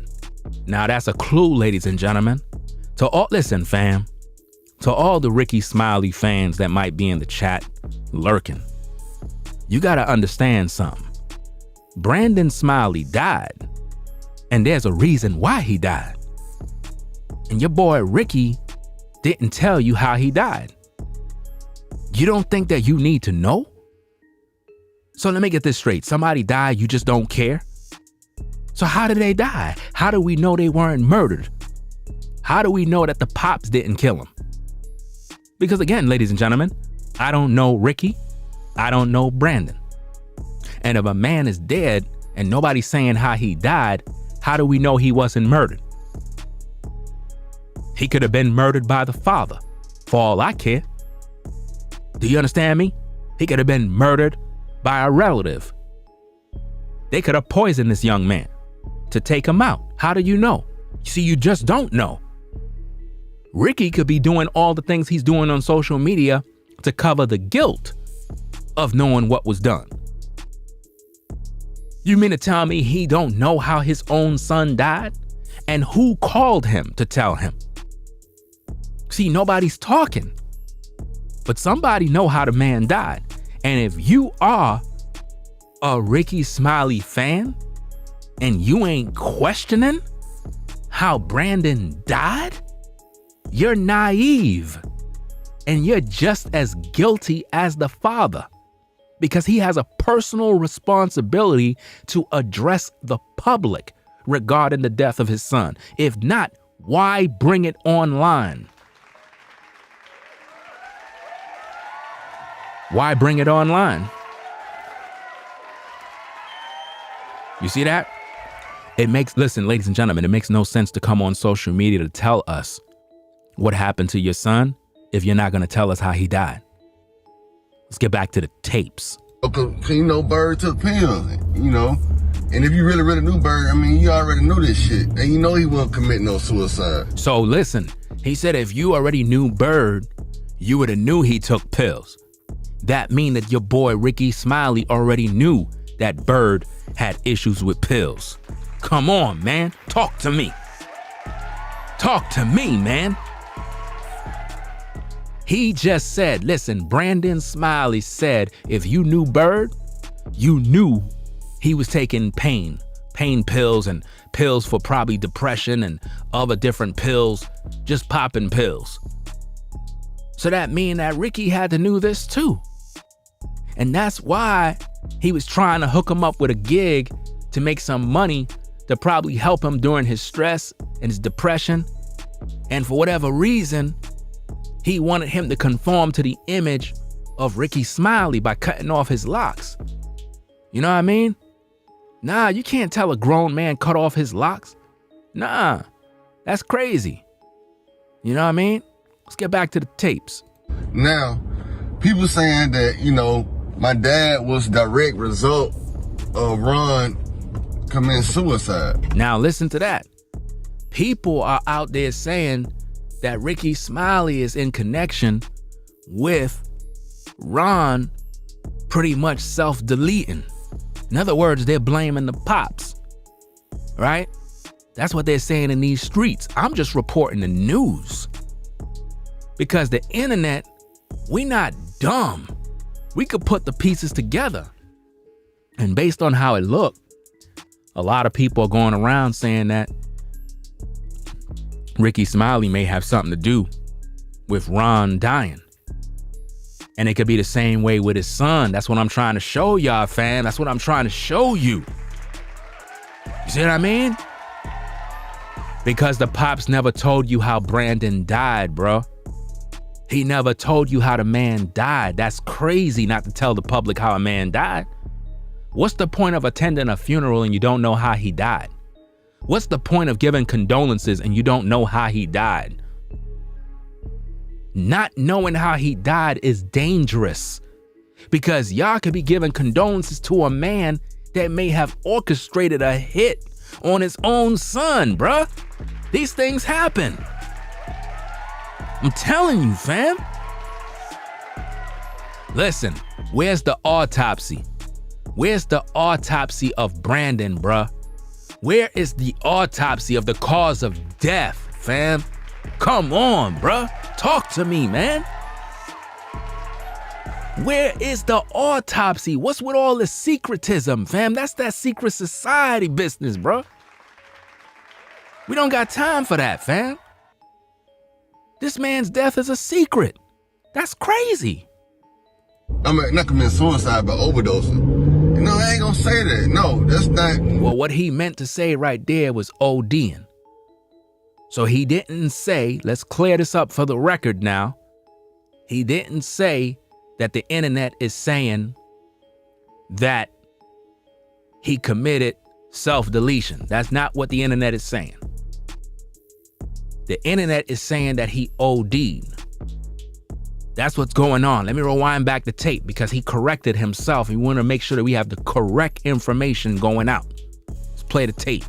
S1: Now, that's a clue, ladies and gentlemen. Listen, fam. To all the Rickey Smiley fans that might be in the chat lurking, you gotta understand something. Brandon Smiley died, and there's a reason why he died. And your boy Rickey didn't tell you how he died. You don't think that you need to know? So let me get this straight. Somebody died, you just don't care? So how did they die? How do we know they weren't murdered? How do we know that the Pops didn't kill him? Because again, ladies and gentlemen, I don't know Rickey. I don't know Brandon. And if a man is dead and nobody's saying how he died, how do we know he wasn't murdered? He could have been murdered by the father, for all I care. Do you understand me? He could have been murdered by a relative. They could have poisoned this young man to take him out. How do you know? See, you just don't know. Rickey could be doing all the things he's doing on social media to cover the guilt of knowing what was done. You mean to tell me he don't know how his own son died? And who called him to tell him? See, nobody's talking. But somebody know how the man died. And if you are a Rickey Smiley fan and you ain't questioning how Brandon died, you're naive. And you're just as guilty as the father, because he has a personal responsibility to address the public regarding the death of his son. If not, why bring it online? Why bring it online? You see that? Listen, ladies and gentlemen, it makes no sense to come on social media to tell us what happened to your son if you're not going to tell us how he died. Let's get back to the tapes.
S2: Bird took pills, And if you really, really knew Bird, you already knew this shit. And he wasn't committing no suicide.
S1: So listen, he said if you already knew Bird, you would have knew he took pills. That mean that your boy Rickey Smiley already knew that Bird had issues with pills. Come on, man. Talk to me. Talk to me, man. He just said, listen, Brandon Smiley said, if you knew Bird, you knew he was taking pain pills and pills for probably depression and other different pills, just popping pills. So that mean that Rickey had to know this too. And that's why he was trying to hook him up with a gig to make some money to probably help him during his stress and his depression. And for whatever reason, he wanted him to conform to the image of Rickey Smiley by cutting off his locks. You know what I mean? Nah, you can't tell a grown man cut off his locks. Nah, that's crazy. You know what I mean? Let's get back to the tapes.
S2: Now, people saying that, you know, my dad was direct result of Ron committing suicide.
S1: Now listen to that. People are out there saying that Rickey Smiley is in connection with Ron pretty much self-deleting. In other words, they're blaming the pops, right? That's what they're saying in these streets. I'm just reporting the news. Because the internet, we not dumb. We could put the pieces together. And based on how it looked, a lot of people are going around saying that Rickey Smiley may have something to do with Ron dying. And it could be the same way with his son. That's what I'm trying to show y'all, fam. That's what I'm trying to show you. You see what I mean? Because the pops never told you how Brandon died, bro. He never told you how the man died. That's crazy not to tell the public how a man died. What's the point of attending a funeral and you don't know how he died? What's the point of giving condolences and you don't know how he died? Not knowing how he died is dangerous because y'all could be giving condolences to a man that may have orchestrated a hit on his own son, bruh. These things happen. I'm telling you, fam. Listen, where's the autopsy? Where's the autopsy of Brandon, bruh? Where is the autopsy of the cause of death, fam? Come on, bruh. Talk to me, man. Where is the autopsy? What's with all this secretism, fam? That's that secret society business, bruh. We don't got time for that, fam. This man's death is a secret. That's crazy.
S2: I mean, not committing suicide, but overdosing. No, I ain't gonna say that. No, that's not.
S1: Well, what he meant to say right there was ODing. So he didn't say, let's clear this up for the record now. He didn't say that the internet is saying that he committed self-deletion. That's not what the internet is saying. The internet is saying that he OD'd. That's what's going on. Let me rewind back the tape because he corrected himself. We want to make sure that we have the correct information going out. Let's play the tape.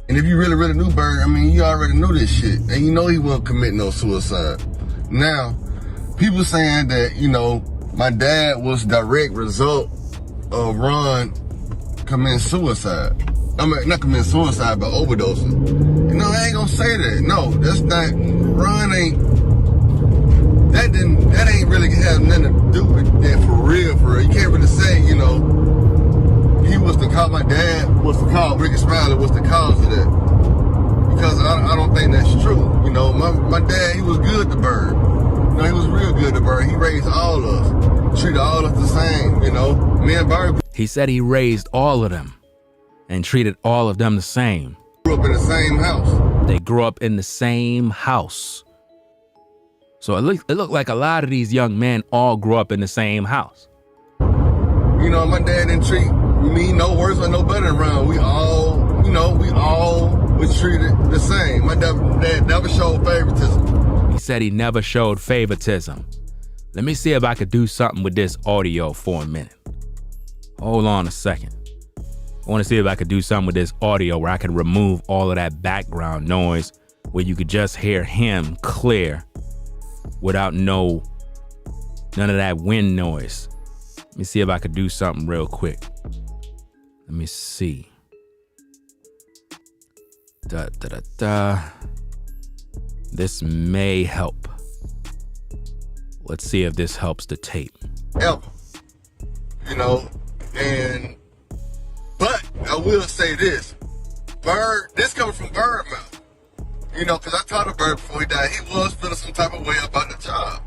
S2: And if you really, really knew Bird, I mean, you already knew this shit. And you know he won't commit no suicide. Now, people saying that, you know, my dad was direct result of Ron committing suicide. I mean, not committing suicide, but overdosing. You know, I ain't gonna say that. No, that's not, Ron ain't, that ain't really have nothing to do with that for real. You can't really say, you know, he was the cause, my dad was the cause, Rickey Smiley was the cause of that. Because I don't think that's true. You know, my dad, he was good to Bird. You know, he was real good to Bird. He raised all of us, treated all of us the same, you know. Me and Bird.
S1: He said he raised all of them and treated all of them the same.
S2: Grew up in the same house.
S1: They grew up in the same house. So it looked like a lot of these young men all grew up in the same house.
S2: You know, my dad didn't treat me no worse or no better than Ron. We all was treated the same. My dad never showed favoritism.
S1: He said he never showed favoritism. Let me see if I could do something with this audio for a minute. Hold on a second. I want to see if I could do something with this audio where I could remove all of that background noise, where you could just hear him clear without none of that wind noise. Let me see if I could do something real quick. Let me see. This may help. Let's see if this helps the tape.
S2: Ever. You know, but I will say this. Bird, this coming from Bird mouth. You know, because I talked to Bird before he died. He was feeling some type of way about the job.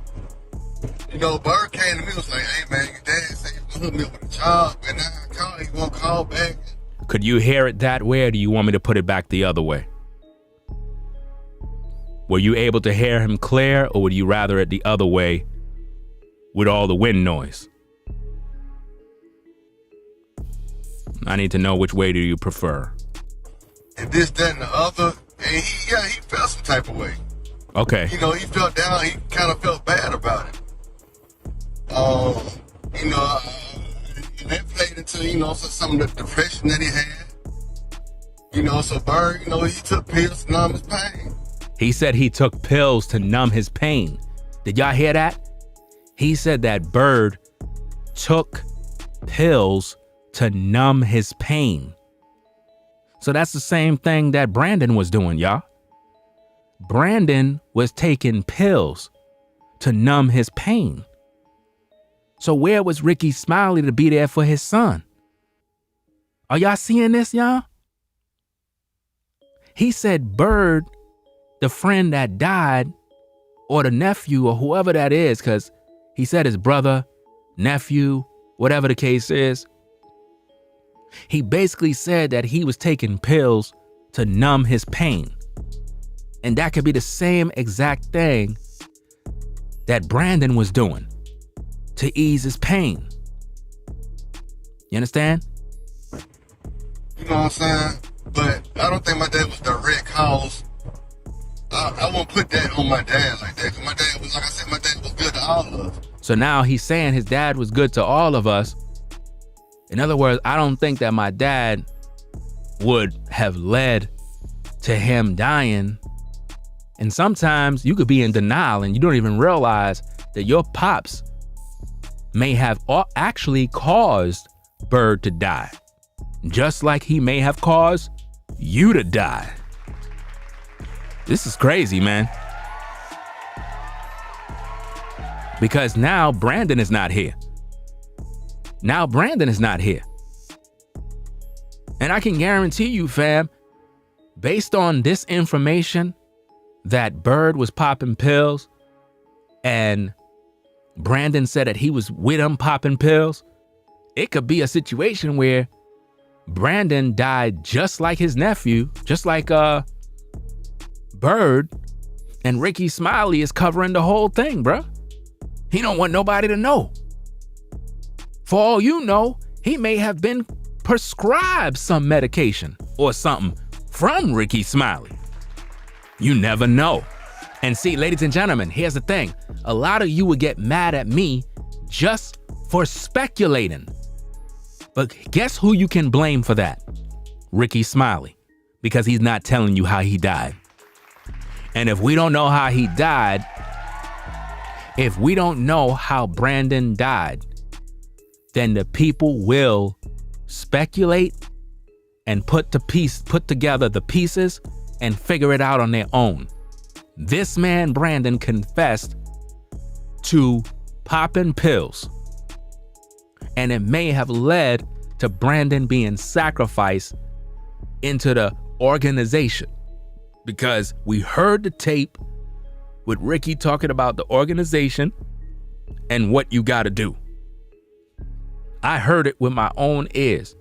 S2: You know, Bird came to me and was like, hey, man, your dad said he was going to hook me up with a job, and now I call, he won't call back.
S1: Could you hear it that way, or do you want me to put it back the other way? Were you able to hear him clear, or would you rather it the other way with all the wind noise? I need to know which way do you prefer.
S2: And this, that, and the other, and he felt some type of way.
S1: Okay.
S2: You know, he felt down, he kind of felt bad about it. You know, that played into, you know, some of the depression that he had. You know, so Bird, you know, he took pills to numb his pain.
S1: He said he took pills to numb his pain. Did y'all hear that? He said that Bird took pills to numb his pain. So that's the same thing that Brandon was doing, y'all. Brandon was taking pills to numb his pain. So where was Rickey Smiley to be there for his son? Are y'all seeing this, y'all? He said Bird, the friend that died, or the nephew, or whoever that is, because he said his brother, nephew, whatever the case is. He basically said that he was taking pills to numb his pain. And that could be the same exact thing that Brandon was doing to ease his pain. You understand?
S2: You know what I'm saying? But I don't think my dad was direct cause. I won't put that on my dad like that, because my dad was, like I said, my dad was good to all of us.
S1: So now he's saying his dad was good to all of us. In other words, I don't think that my dad would have led to him dying. And sometimes you could be in denial and you don't even realize that your pops may have actually caused Bird to die, just like he may have caused you to die. This is crazy, man. Because now Brandon is not here. Now Brandon is not here. And I can guarantee you, fam, based on this information that Bird was popping pills and Brandon said that he was with him popping pills, it could be a situation where Brandon died just like his nephew, just like Bird, and Rickey Smiley is covering the whole thing, bruh. He don't want nobody to know. For all you know, he may have been prescribed some medication or something from Rickey Smiley. You never know. And see, ladies and gentlemen, here's the thing. A lot of you would get mad at me just for speculating. But guess who you can blame for that? Rickey Smiley, because he's not telling you how he died. And if we don't know how he died, if we don't know how Brandon died, then the people will speculate and put together the pieces and figure it out on their own. This man, Brandon, confessed to popping pills. And it may have led to Brandon being sacrificed into the organization. Because we heard the tape with Rickey talking about the organization and what you got to do. I heard it with my own ears.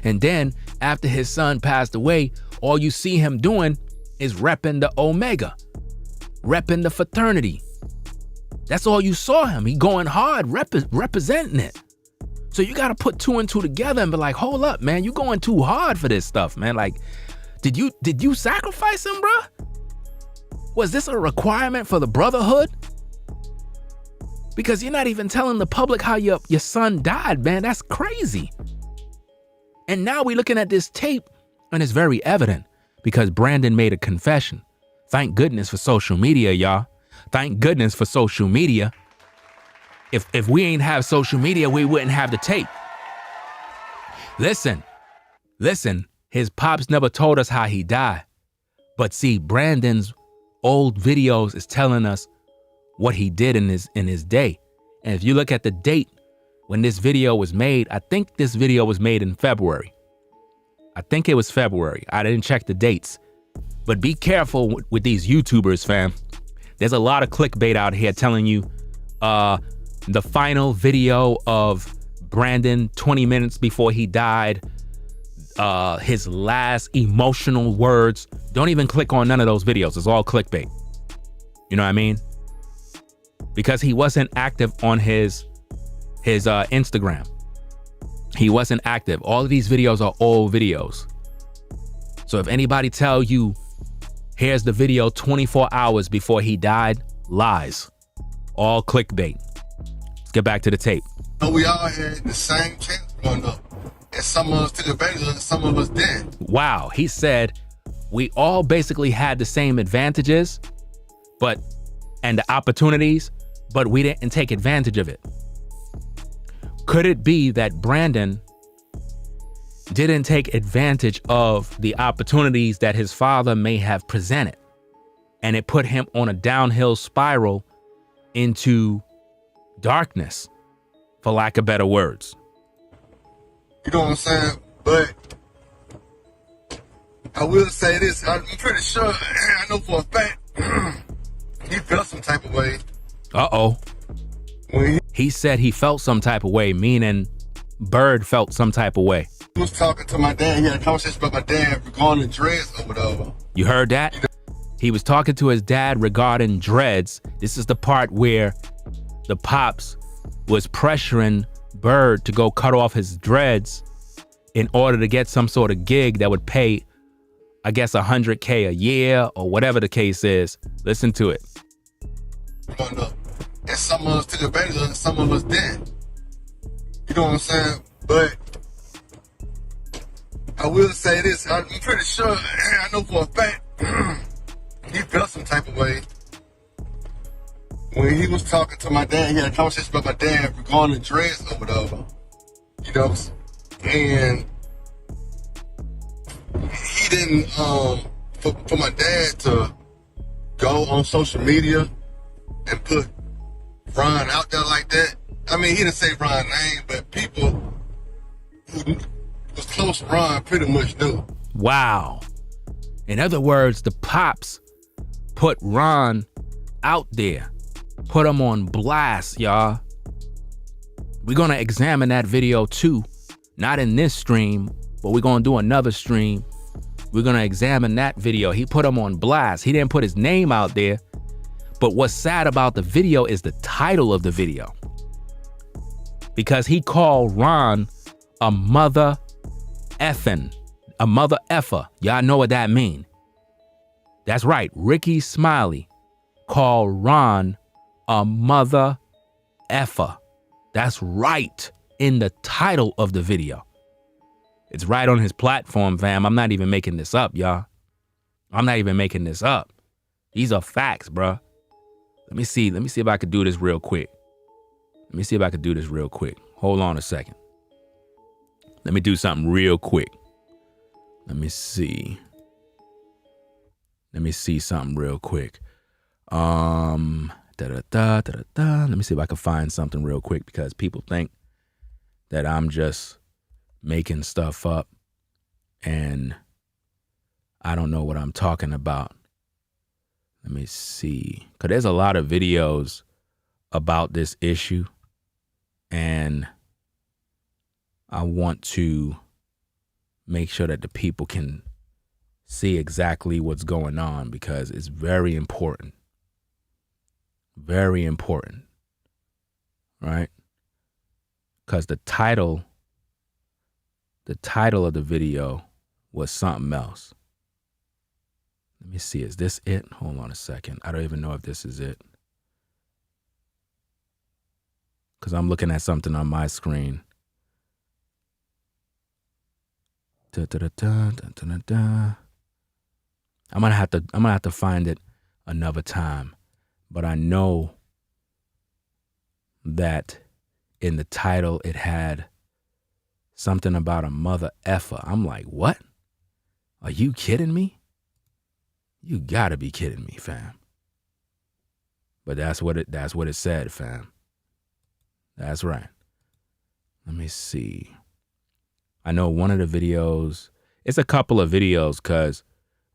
S1: And then after his son passed away, all you see him doing is repping the Omega, repping the fraternity. That's all you saw him. He going hard, representing it. So you got to put two and two together and be like, hold up, man, you going too hard for this stuff, man. Like, did you sacrifice him, bro? Was this a requirement for the brotherhood? Because you're not even telling the public how your son died, man. That's crazy. And now we're looking at this tape and it's very evident because Brandon made a confession. Thank goodness for social media, y'all. Thank goodness for social media. If we ain't have social media, we wouldn't have the tape. Listen, his pops never told us how he died. But see, Brandon's old videos is telling us what he did in his day. And if you look at the date when this video was made, I think this video was made in February. I think it was February. I didn't check the dates. But be careful with these YouTubers, fam. There's a lot of clickbait out here telling you the final video of Brandon 20 minutes before he died, his last emotional words. Don't even click on none of those videos. It's all clickbait. You know what I mean? Because he wasn't active on his Instagram. He wasn't active. All of these videos are old videos. So if anybody tell you, here's the video 24 hours before he died, lies. All clickbait. Let's get back to the tape.
S2: We all had the same chance growing up. And some of us took advantage of it, and some of us didn't.
S1: Wow, he said we all basically had the same advantages, and the opportunities, but we didn't take advantage of it. Could it be that Brandon didn't take advantage of the opportunities that his father may have presented, and it put him on a downhill spiral into darkness, for lack of better words?
S2: You know what I'm saying? But I will say this. I'm pretty sure, I know for a fact, he felt some type of way.
S1: Uh-oh.
S2: When
S1: He said he felt some type of way, meaning Bird felt some type of way.
S2: he was talking to my dad, he had a conversation about my dad regarding dreads or whatever.
S1: You heard that? He was talking to his dad regarding dreads. This is the part where the pops was pressuring Bird to go cut off his dreads in order to get some sort of gig that would pay, I guess, $100K a year or whatever the case is. Listen to it.
S2: Growing up. And some of us took advantage of it, and some of us didn't. You know what I'm saying? But I will say this. I'm pretty sure, I know for a fact, he felt some type of way. When he was talking to my dad, he had a conversation about my dad regarding dreads or whatever. You know? And he didn't, for my dad to go on social media and put Ron out there like that. I mean, he didn't say Ron's name, but people who was close to Ron pretty much knew.
S1: Wow. In other words, the pops put Ron out there, put him on blast, y'all. We're going to examine that video too. Not in this stream, but we're going to do another stream. We're going to examine that video. He put him on blast. He didn't put his name out there. But what's sad about the video is the title of the video. Because he called Ron a mother effing, a mother effer. Y'all know what that mean. That's right. Rickey Smiley called Ron a mother effer. That's right in the title of the video. It's right on his platform, fam. I'm not even making this up, y'all. I'm not even making this up. These are facts, bruh. Let me see if I could do this real quick. Hold on a second. Let me do something real quick. Let me see something real quick. Let me see if I can find something real quick, because people think that I'm just making stuff up and I don't know what I'm talking about. Let me see, because there's a lot of videos about this issue, and I want to make sure that the people can see exactly what's going on, because it's very important. Very important, right? Because the title of the video was something else. Let me see, is this it? Hold on a second. I don't even know if this is it, because I'm looking at something on my screen. I'm gonna have to find it another time. But I know that in the title it had something about a mother effer. I'm like, what? Are you kidding me? You gotta be kidding me, fam. But that's what it said, fam. That's right. Let me see. I know one of the videos, it's a couple of videos, because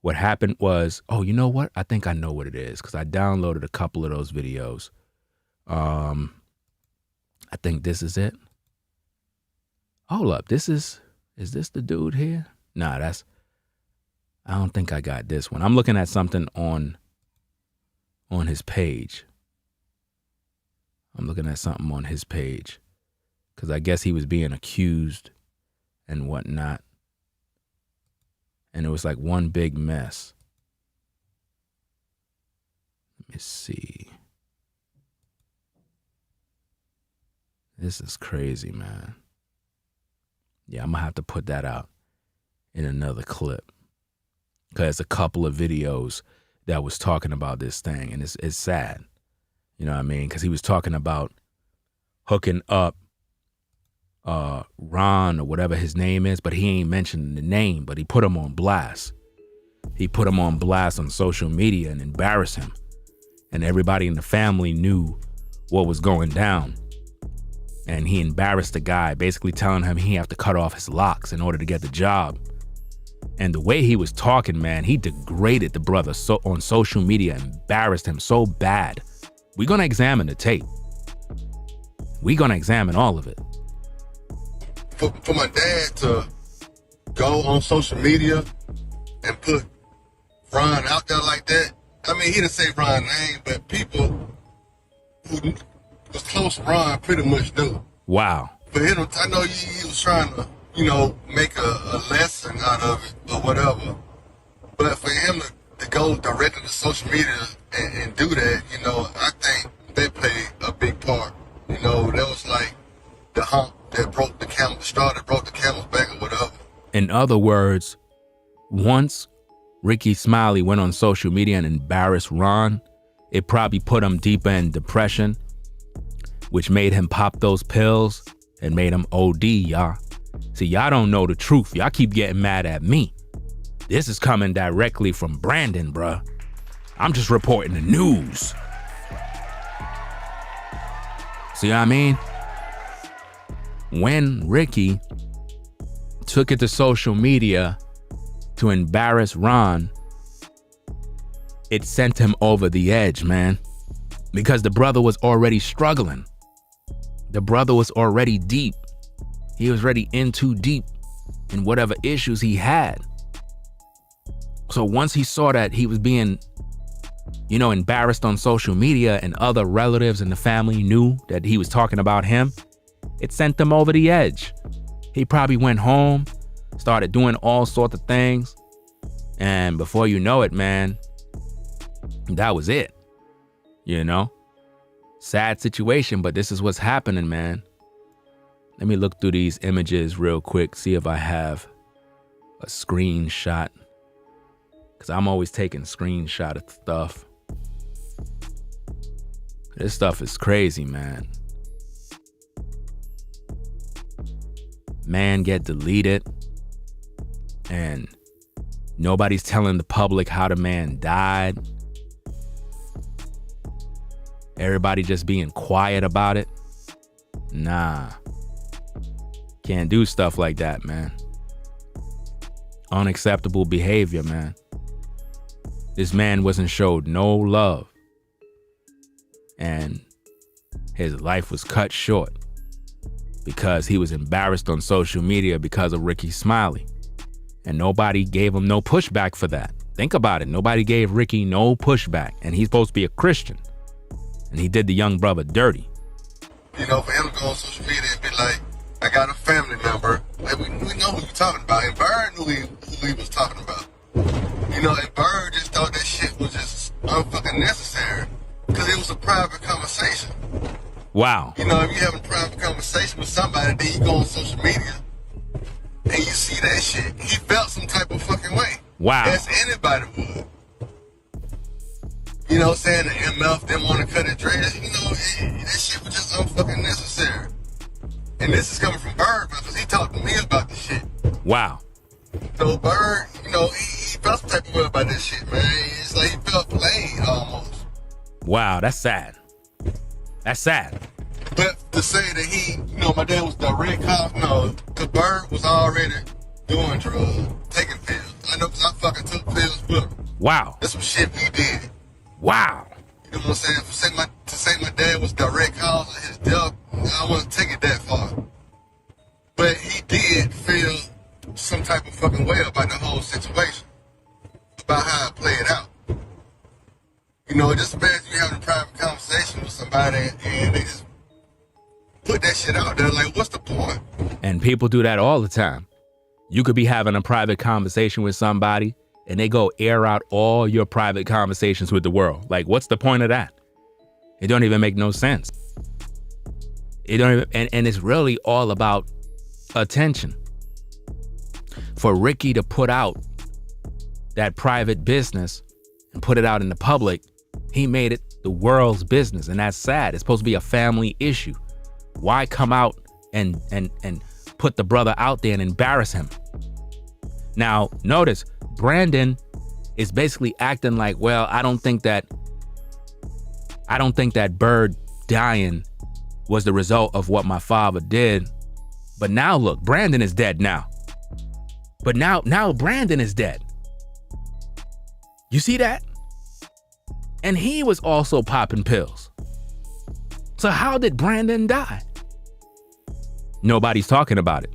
S1: what happened was, oh, you know what? I think I know what it is, because I downloaded a couple of those videos. I think this is it. Hold up, is this the dude here? Nah, I don't think I got this one. I'm looking at something on his page. I'm looking at something on his page, because I guess he was being accused and whatnot. And it was like one big mess. Let me see. This is crazy, man. Yeah, I'm gonna have to put that out in another clip, because a couple of videos that was talking about this thing, and it's sad. You know what I mean? Because he was talking about hooking up Ron or whatever his name is, but he ain't mentioning the name, but he put him on blast. He put him on blast on social media and embarrassed him. And everybody in the family knew what was going down. And he embarrassed the guy, basically telling him he have to cut off his locks in order to get the job. And the way he was talking, man, he degraded the brother on social media, embarrassed him so bad. We're going to examine the tape. We're going to examine all of it.
S2: For my dad to go on social media and put Ron out there like that, I mean, he didn't say Ron's name, but people who was close to Ron pretty much knew.
S1: Wow.
S2: For him, I know he was trying to, make a lesson out of it or whatever. But for him to go directly to social media and do that, I think that played a big part. That was like the hump that broke the camel, the straw that broke the camel's back or whatever.
S1: In other words, once Rickey Smiley went on social media and embarrassed Ron, it probably put him deeper in depression, which made him pop those pills and made him OD, y'all. See, y'all don't know the truth. Y'all keep getting mad at me. This is coming directly from Brandon, bruh. I'm just reporting the news. See what I mean? When Rickey took it to social media to embarrass Ron, it sent him over the edge, man. Because the brother was already struggling. The brother was already deep. He was already in too deep in whatever issues he had. So once he saw that he was being, embarrassed on social media and other relatives in the family knew that he was talking about him, it sent him over the edge. He probably went home, started doing all sorts of things. And before you know it, man, that was it. Sad situation, but this is what's happening, man. Let me look through these images real quick, see if I have a screenshot. Because I'm always taking screenshot of stuff. This stuff is crazy, man. Man get deleted. And nobody's telling the public how the man died. Everybody just being quiet about it. Nah. Can't do stuff like that, man. Unacceptable behavior, man. This man wasn't showed no love. And his life was cut short because he was embarrassed on social media because of Rickey Smiley. And nobody gave him no pushback for that. Think about it. Nobody gave Rickey no pushback. And he's supposed to be a Christian. And he did the young brother dirty.
S2: For him to go on social media and be like, I got a family member. Like, we know who you're talking about. And Bird knew who he was talking about. And Bird just thought that shit was just unfucking necessary. Because it was a private conversation.
S1: Wow.
S2: If you have a private conversation with somebody, then you go on social media and you see that shit. He felt some type of fucking way.
S1: Wow.
S2: As anybody would. You know what I'm saying? The MF didn't want to cut his dreads. That shit was just unfucking necessary. And this is coming from Bird because he talked to me about this shit.
S1: Wow.
S2: So Bird, he felt some type of way about this shit, man. It's like he felt played almost.
S1: Wow, that's sad. That's sad.
S2: But to say that he, my dad was direct cause, no, the Bird was already doing drugs, taking pills. I know because I fucking took pills with him.
S1: Wow.
S2: That's some shit we did.
S1: Wow.
S2: You know what I'm saying? To say my dad was direct cause of his death, I wouldn't take it that far. But he did feel some type of fucking way about the whole situation, about how it played out. Just imagine you having a private conversation with somebody and they just put that shit out there. Like, what's the point?
S1: And people do that all the time. You could be having a private conversation with somebody and they go air out all your private conversations with the world. Like, what's the point of that? It don't even make no sense. It don't even, and it's really all about attention. For Rickey to put out that private business and put it out in the public, he made it the world's business, and that's sad. It's supposed to be a family issue. Why come out and put the brother out there and embarrass him? Now, notice, Brandon is basically acting like, well, I don't think that Bird dying was the result of what my father did. But now look, Brandon is dead now. But now Brandon is dead. You see that? And he was also popping pills. So how did Brandon die? Nobody's talking about it.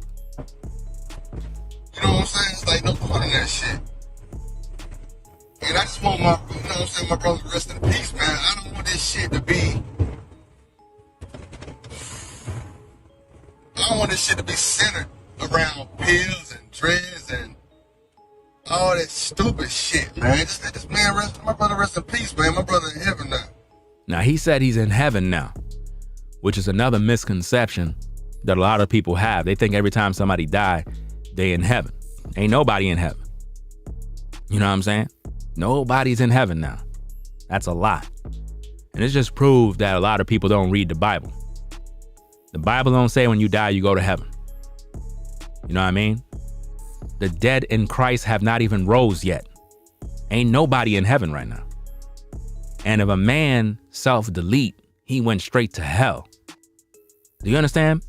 S2: You know what I'm saying? It's like no point in that shit. And I just want my brother to rest in peace, man. I don't want this shit to be. I don't want this shit to be centered around pills and dreads and all that stupid shit, man. Just let this man my brother rest in peace, man. My brother in heaven now.
S1: Now, he said he's in heaven now, which is another misconception that a lot of people have. They think every time somebody die, they in heaven. Ain't nobody in heaven. You know what I'm saying? Nobody's in heaven now. That's a lie. And it's just proved that a lot of people don't read the Bible. The Bible don't say when you die, you go to heaven. You know what I mean? The dead in Christ have not even rose yet. Ain't nobody in heaven right now. And if a man self-delete, he went straight to hell. Do you understand?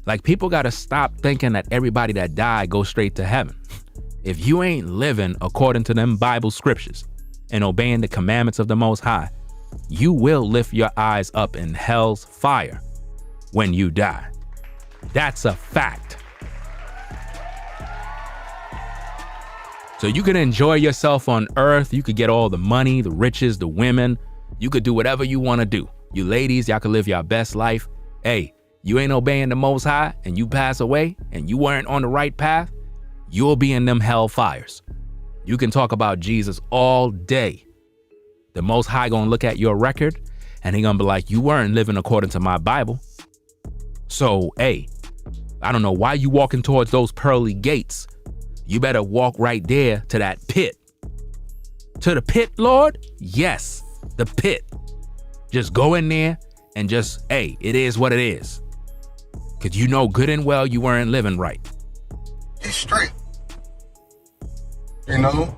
S1: Like, people got to stop thinking that everybody that died goes straight to heaven. If you ain't living according to them Bible scriptures and obeying the commandments of the Most High, you will lift your eyes up in hell's fire when you die. That's a fact. So you can enjoy yourself on earth. You could get all the money, the riches, the women. You could do whatever you want to do. You ladies, y'all could live your best life. Hey, you ain't obeying the Most High and you pass away and you weren't on the right path, you'll be in them hell fires. You can talk about Jesus all day. The Most High gonna look at your record and he gonna be like, you weren't living according to my Bible. So, hey, I don't know why you walking towards those pearly gates. You better walk right there to that pit. To the pit, Lord? Yes, the pit. Just go in there and just, hey, it is what it is. Because you know good and well you weren't living right.
S2: He's straight. You know?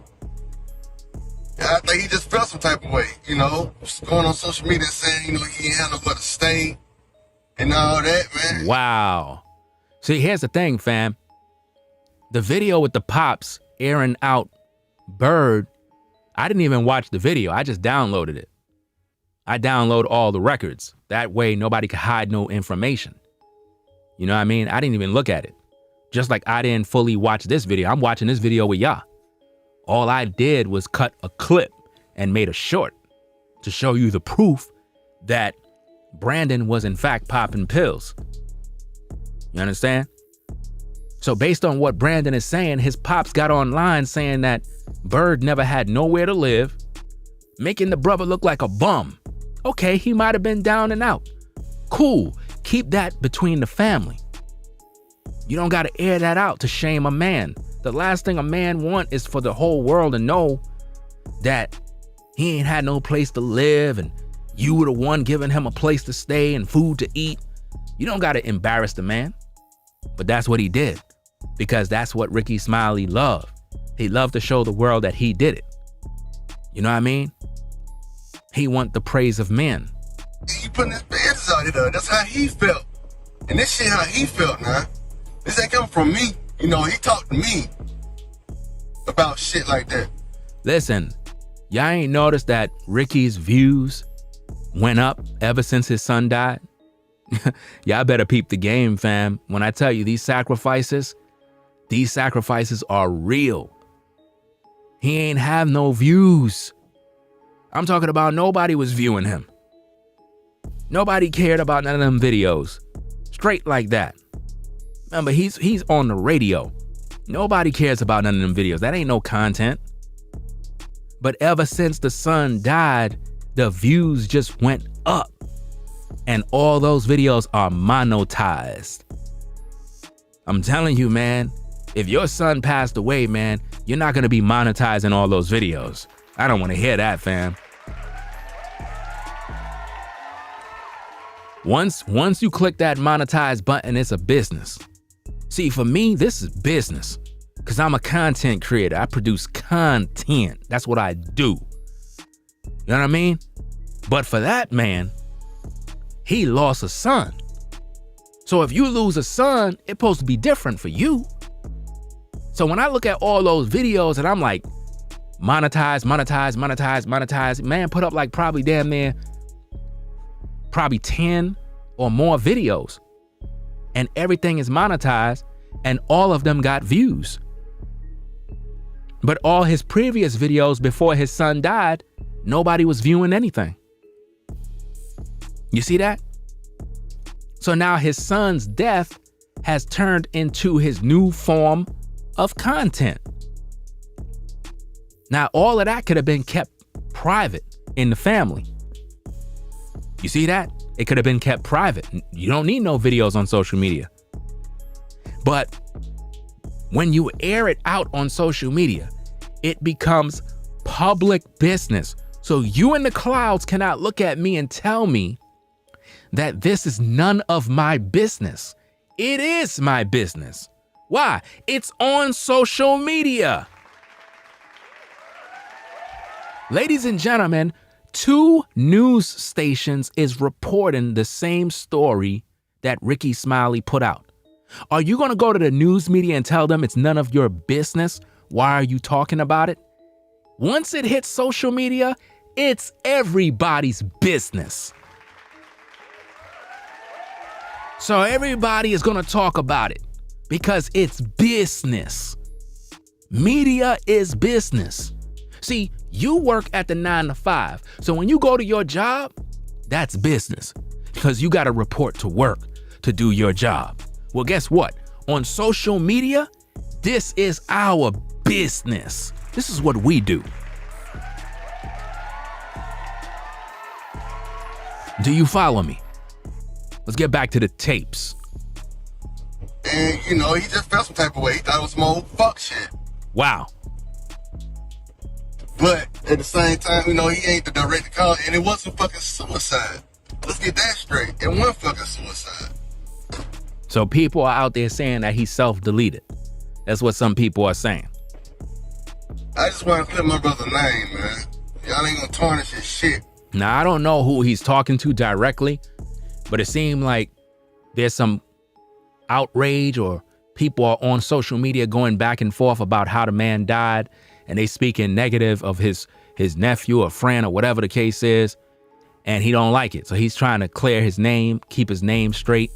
S2: I think he just felt some type of way, going on social media saying, he ain't had nowhere to stay and all that, man.
S1: Wow. See, here's the thing, fam. The video with the pops airing out Bird, I didn't even watch the video. I just downloaded it. I download all the records. That way nobody could hide no information. You know what I mean? I didn't even look at it. Just like I didn't fully watch this video. I'm watching this video with y'all. All I did was cut a clip and made a short to show you the proof that Brandon was in fact popping pills. You understand? So based on what Brandon is saying, his pops got online saying that Bird never had nowhere to live, making the brother look like a bum. Okay, he might have been down and out. Cool, keep that between the family. You don't gotta air that out to shame a man. The last thing a man want is for the whole world to know that he ain't had no place to live and you were the one giving him a place to stay and food to eat. You don't gotta embarrass the man. But that's what he did, because that's what Rickey Smiley loved. He loved to show the world that he did it. You know what I mean? He want the praise of men.
S2: He putting his business out there. That's how he felt. And this shit how he felt now. This ain't coming from me. You know, he talked to me about shit like that.
S1: Listen, y'all ain't noticed that Rickey's views went up ever since his son died? Y'all better peep the game, fam. When I tell you these sacrifices are real. He ain't have no views. I'm talking about nobody was viewing him. Nobody cared about none of them videos. Straight like that. Remember, he's on the radio. Nobody cares about none of them videos. That ain't no content. But ever since the son died, the views just went up. And all those videos are monetized. I'm telling you, man, if your son passed away, man, you're not going to be monetizing all those videos. I don't want to hear that, fam. Once you click that monetize button, it's a business. See, for me, this is business because I'm a content creator. I produce content. That's what I do. You know what I mean? But for that man, he lost a son. So if you lose a son, it's supposed to be different for you. So when I look at all those videos and I'm like, monetize, man, put up like probably damn near, probably 10 or more videos. And everything is monetized and all of them got views. But all his previous videos before his son died, nobody was viewing anything. You see that? So now his son's death has turned into his new form of content. Now, all of that could have been kept private in the family. You see that? It could have been kept private. You don't need no videos on social media. But when you air it out on social media, it becomes public business. So you in the clouds cannot look at me and tell me that this is none of my business. It is my business. Why? It's on social media. Ladies and gentlemen, 2 news stations is reporting the same story that Rickey Smiley put out. Are you going to go to the news media and tell them it's none of your business? Why are you talking about it? Once it hits social media, it's everybody's business. So everybody is going to talk about it because it's business. Media is business. See, you work at the 9 to 5. So when you go to your job, that's business because you got to report to work to do your job. Well, guess what? On social media, this is our business. This is what we do. Do you follow me? Let's get back to the tapes.
S2: And, you know, he just felt some type of way. He thought it was some old fuck shit.
S1: Wow.
S2: But at the same time, you know, he ain't the direct cause, and it wasn't fucking suicide. Let's get that straight. It wasn't fucking suicide.
S1: So people are out there saying that he self-deleted. That's what some people are saying.
S2: I just want to clear my brother's name, man. Y'all ain't gonna tarnish his shit.
S1: Now, I don't know who he's talking to directly, but it seemed like there's some outrage or people are on social media going back and forth about how the man died and they speaking negative of his nephew or friend or whatever the case is, and he don't like it. So he's trying to clear his name, keep his name straight.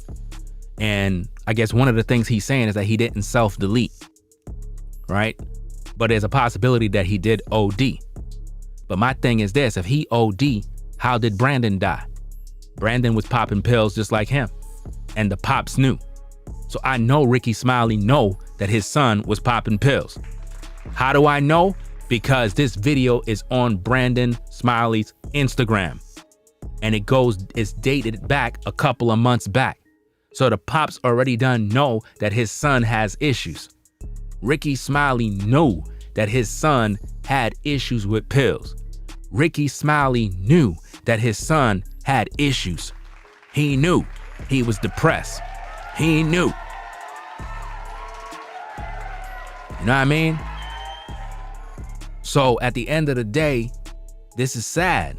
S1: And I guess one of the things he's saying is that he didn't self-delete, right? But there's a possibility that he did OD. But my thing is this, if he OD, how did Brandon die? Brandon was popping pills just like him, and the pops knew. So I know Rickey Smiley know that his son was popping pills. How do I know? Because this video is on Brandon Smiley's Instagram, and it's dated back a couple of months back. So the pops already done know that his son has issues. Rickey Smiley knew that his son had issues with pills. Rickey Smiley knew that his son had issues. He knew he was depressed. He knew. You know what I mean? So at the end of the day, this is sad.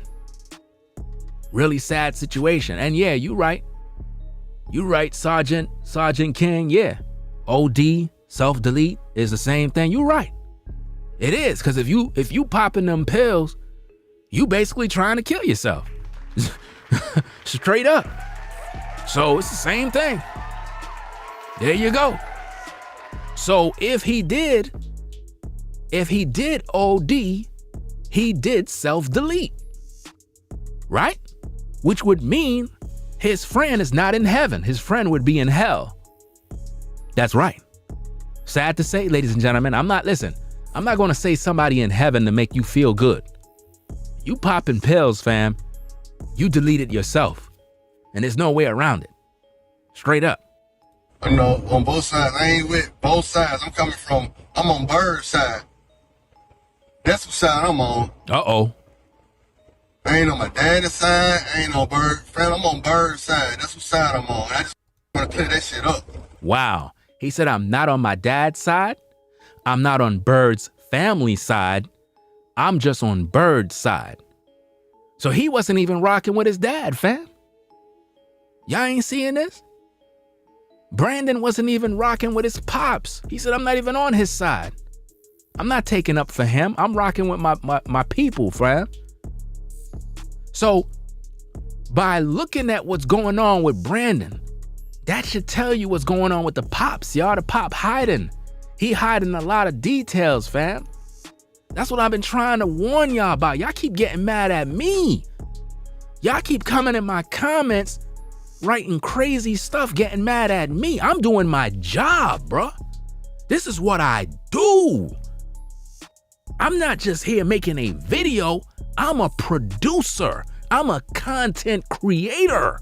S1: Really sad situation. And yeah, you right. You right, Sergeant King. Yeah. OD, self-delete is the same thing. You right. It is, because if you popping them pills, you basically trying to kill yourself. Straight up. So it's the same thing. There you go. So if he did OD, he did self-delete. Right? Which would mean his friend is not in heaven. His friend would be in hell. That's right. Sad to say, ladies and gentlemen, I'm not going to say somebody in heaven to make you feel good. You popping pills, fam. You delete it yourself. And there's no way around it. Straight up.
S2: You know, on both sides, I ain't with both sides. I'm on Bird's side. That's what side I'm on.
S1: Uh-oh.
S2: I ain't on my daddy's side. I ain't on Bird. Friend, I'm on Bird's side. That's what side I'm on. I just want to clear that shit up.
S1: Wow. He said, I'm not on my dad's side. I'm not on Bird's family side. I'm just on Bird's side. So he wasn't even rocking with his dad, fam. Y'all ain't seeing this? Brandon wasn't even rocking with his pops. He said, I'm not even on his side. I'm not taking up for him. I'm rocking with my people, fam. So by looking at what's going on with Brandon, that should tell you what's going on with the pops, y'all. The pop hiding. He hiding a lot of details, fam. That's what I've been trying to warn y'all about. Y'all keep getting mad at me. Y'all keep coming in my comments, writing crazy stuff, getting mad at me. I'm doing my job, bruh. This is what I do. I'm not just here making a video. I'm a producer. I'm a content creator.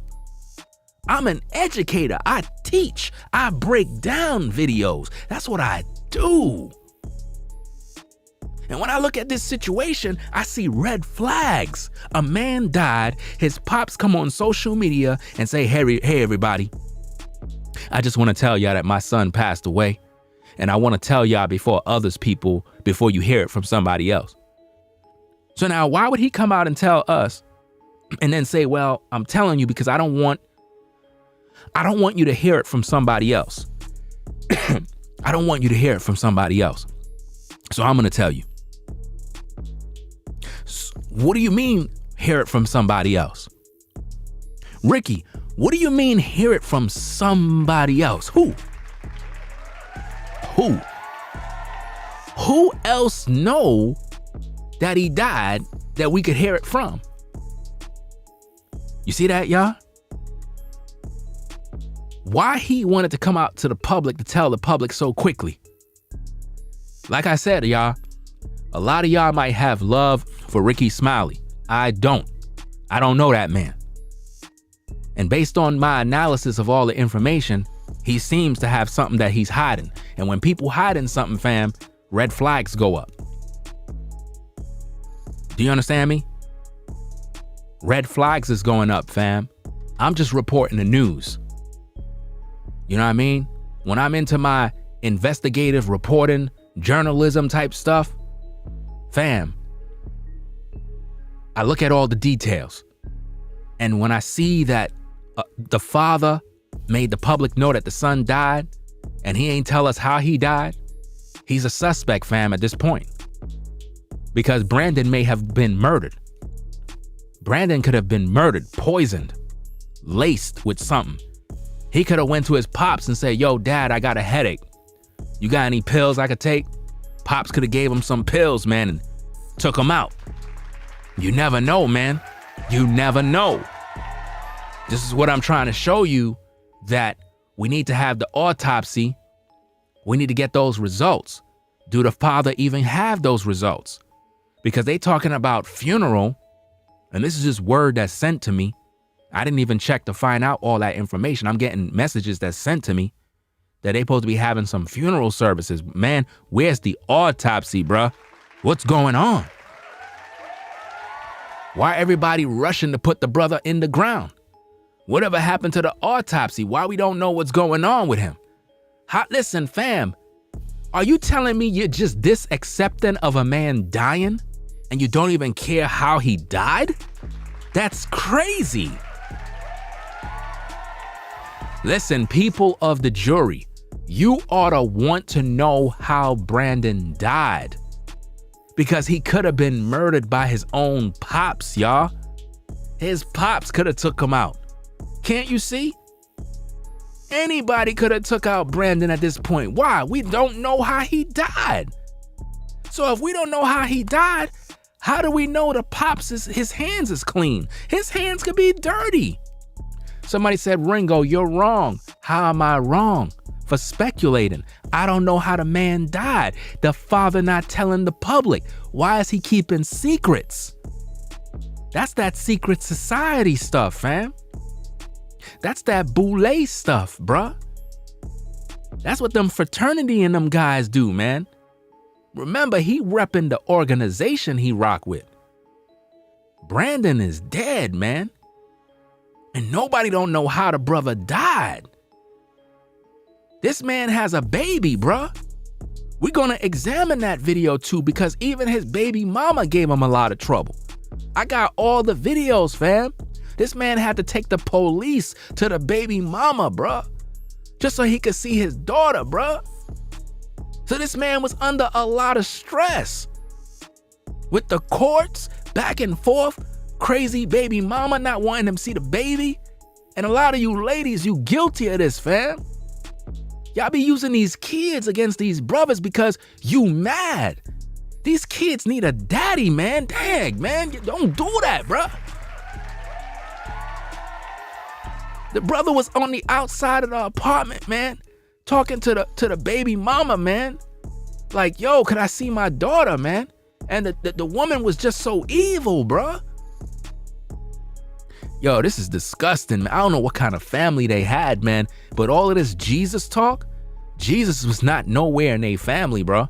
S1: I'm an educator. I teach. I break down videos. That's what I do. And when I look at this situation, I see red flags. A man died. His pops come on social media and say, hey everybody, I just want to tell y'all that my son passed away. And I want to tell y'all before you hear it from somebody else. So now, why would he come out and tell us and then say, well, I'm telling you because I don't want you to hear it from somebody else. I don't want you to hear it from somebody else. So I'm going to tell you. What do you mean, hear it from somebody else? Rickey, what do you mean, hear it from somebody else? Who? Who else know that he died that we could hear it from? You see that, y'all? Why he wanted to come out to the public to tell the public so quickly? Like I said, y'all, a lot of y'all might have love for Rickey Smiley. I don't. I don't know that man. And based on my analysis of all the information, he seems to have something that he's hiding. And when people hiding something, fam, red flags go up. Do you understand me? Red flags is going up, fam. I'm just reporting the news. You know what I mean? When I'm into my investigative reporting, journalism type stuff, fam, I look at all the details. And when I see that the father made the public know that the son died and he ain't tell us how he died, he's a suspect, fam, at this point. Because Brandon may have been murdered. Brandon could have been murdered, poisoned, laced with something. He could have went to his pops and said, yo, dad, I got a headache. You got any pills I could take? Pops could have gave him some pills, man, and took him out. You never know, man. You never know. This is what I'm trying to show you, that we need to have the autopsy. We need to get those results. Do the father even have those results? Because they talking about funeral, and this is just word that's sent to me. I didn't even check to find out all that information. I'm getting messages that's sent to me that they supposed to be having some funeral services. Man, where's the autopsy, bruh? What's going on? Why everybody rushing to put the brother in the ground? Whatever happened to the autopsy? Why we don't know what's going on with him? Listen, fam, are you telling me you're just this accepting of a man dying and you don't even care how he died? That's crazy. Listen, people of the jury, you ought to want to know how Brandon died. Because he could have been murdered by his own pops, y'all. His pops could have took him out. Can't you see? Anybody could have took out Brandon at this point. Why? We don't know how he died. So if we don't know how he died, how do we know the pops his hands is clean? His hands could be dirty. Somebody said, Ringo, you're wrong. How am I wrong? For speculating. I don't know how the man died. The father not telling the public. Why is he keeping secrets? That's that secret society stuff, fam. That's that boule stuff, bruh. That's what them fraternity and them guys do, man. Remember, he repping the organization he rock with. Brandon is dead, man. And nobody don't know how the brother died. This man has a baby, bruh. We're gonna examine that video too, because even his baby mama gave him a lot of trouble. I got all the videos, fam. This man had to take the police to the baby mama, bruh, just so he could see his daughter, bruh. So this man was under a lot of stress. With the courts, back and forth, crazy baby mama not wanting him to see the baby. And a lot of you ladies, you guilty of this, fam. Y'all be using these kids against these brothers because you mad. These kids need a daddy, man. Dang, man, don't do that, bruh. The brother was on the outside of the apartment, man, talking to the baby mama, man. Like, yo, could I see my daughter, man? And the woman was just so evil, bruh. Yo, this is disgusting, man. I don't know what kind of family they had, man. But all of this Jesus talk, Jesus was not nowhere in their family, bruh.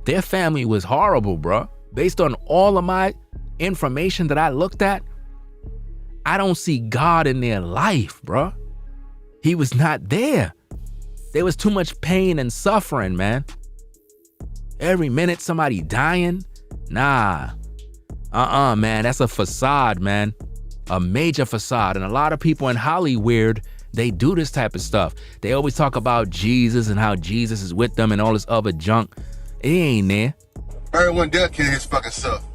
S1: Their family was horrible, bruh. Based on all of my information that I looked at, I don't see God in their life, bruh. He was not there. There was too much pain and suffering, man. Every minute somebody dying. Nah. Man, that's a facade, man. A major facade. And a lot of people in Hollywood, they do this type of stuff. They always talk about Jesus and how Jesus is with them and all this other junk. It ain't there.
S2: Everyone there killed his fucking self.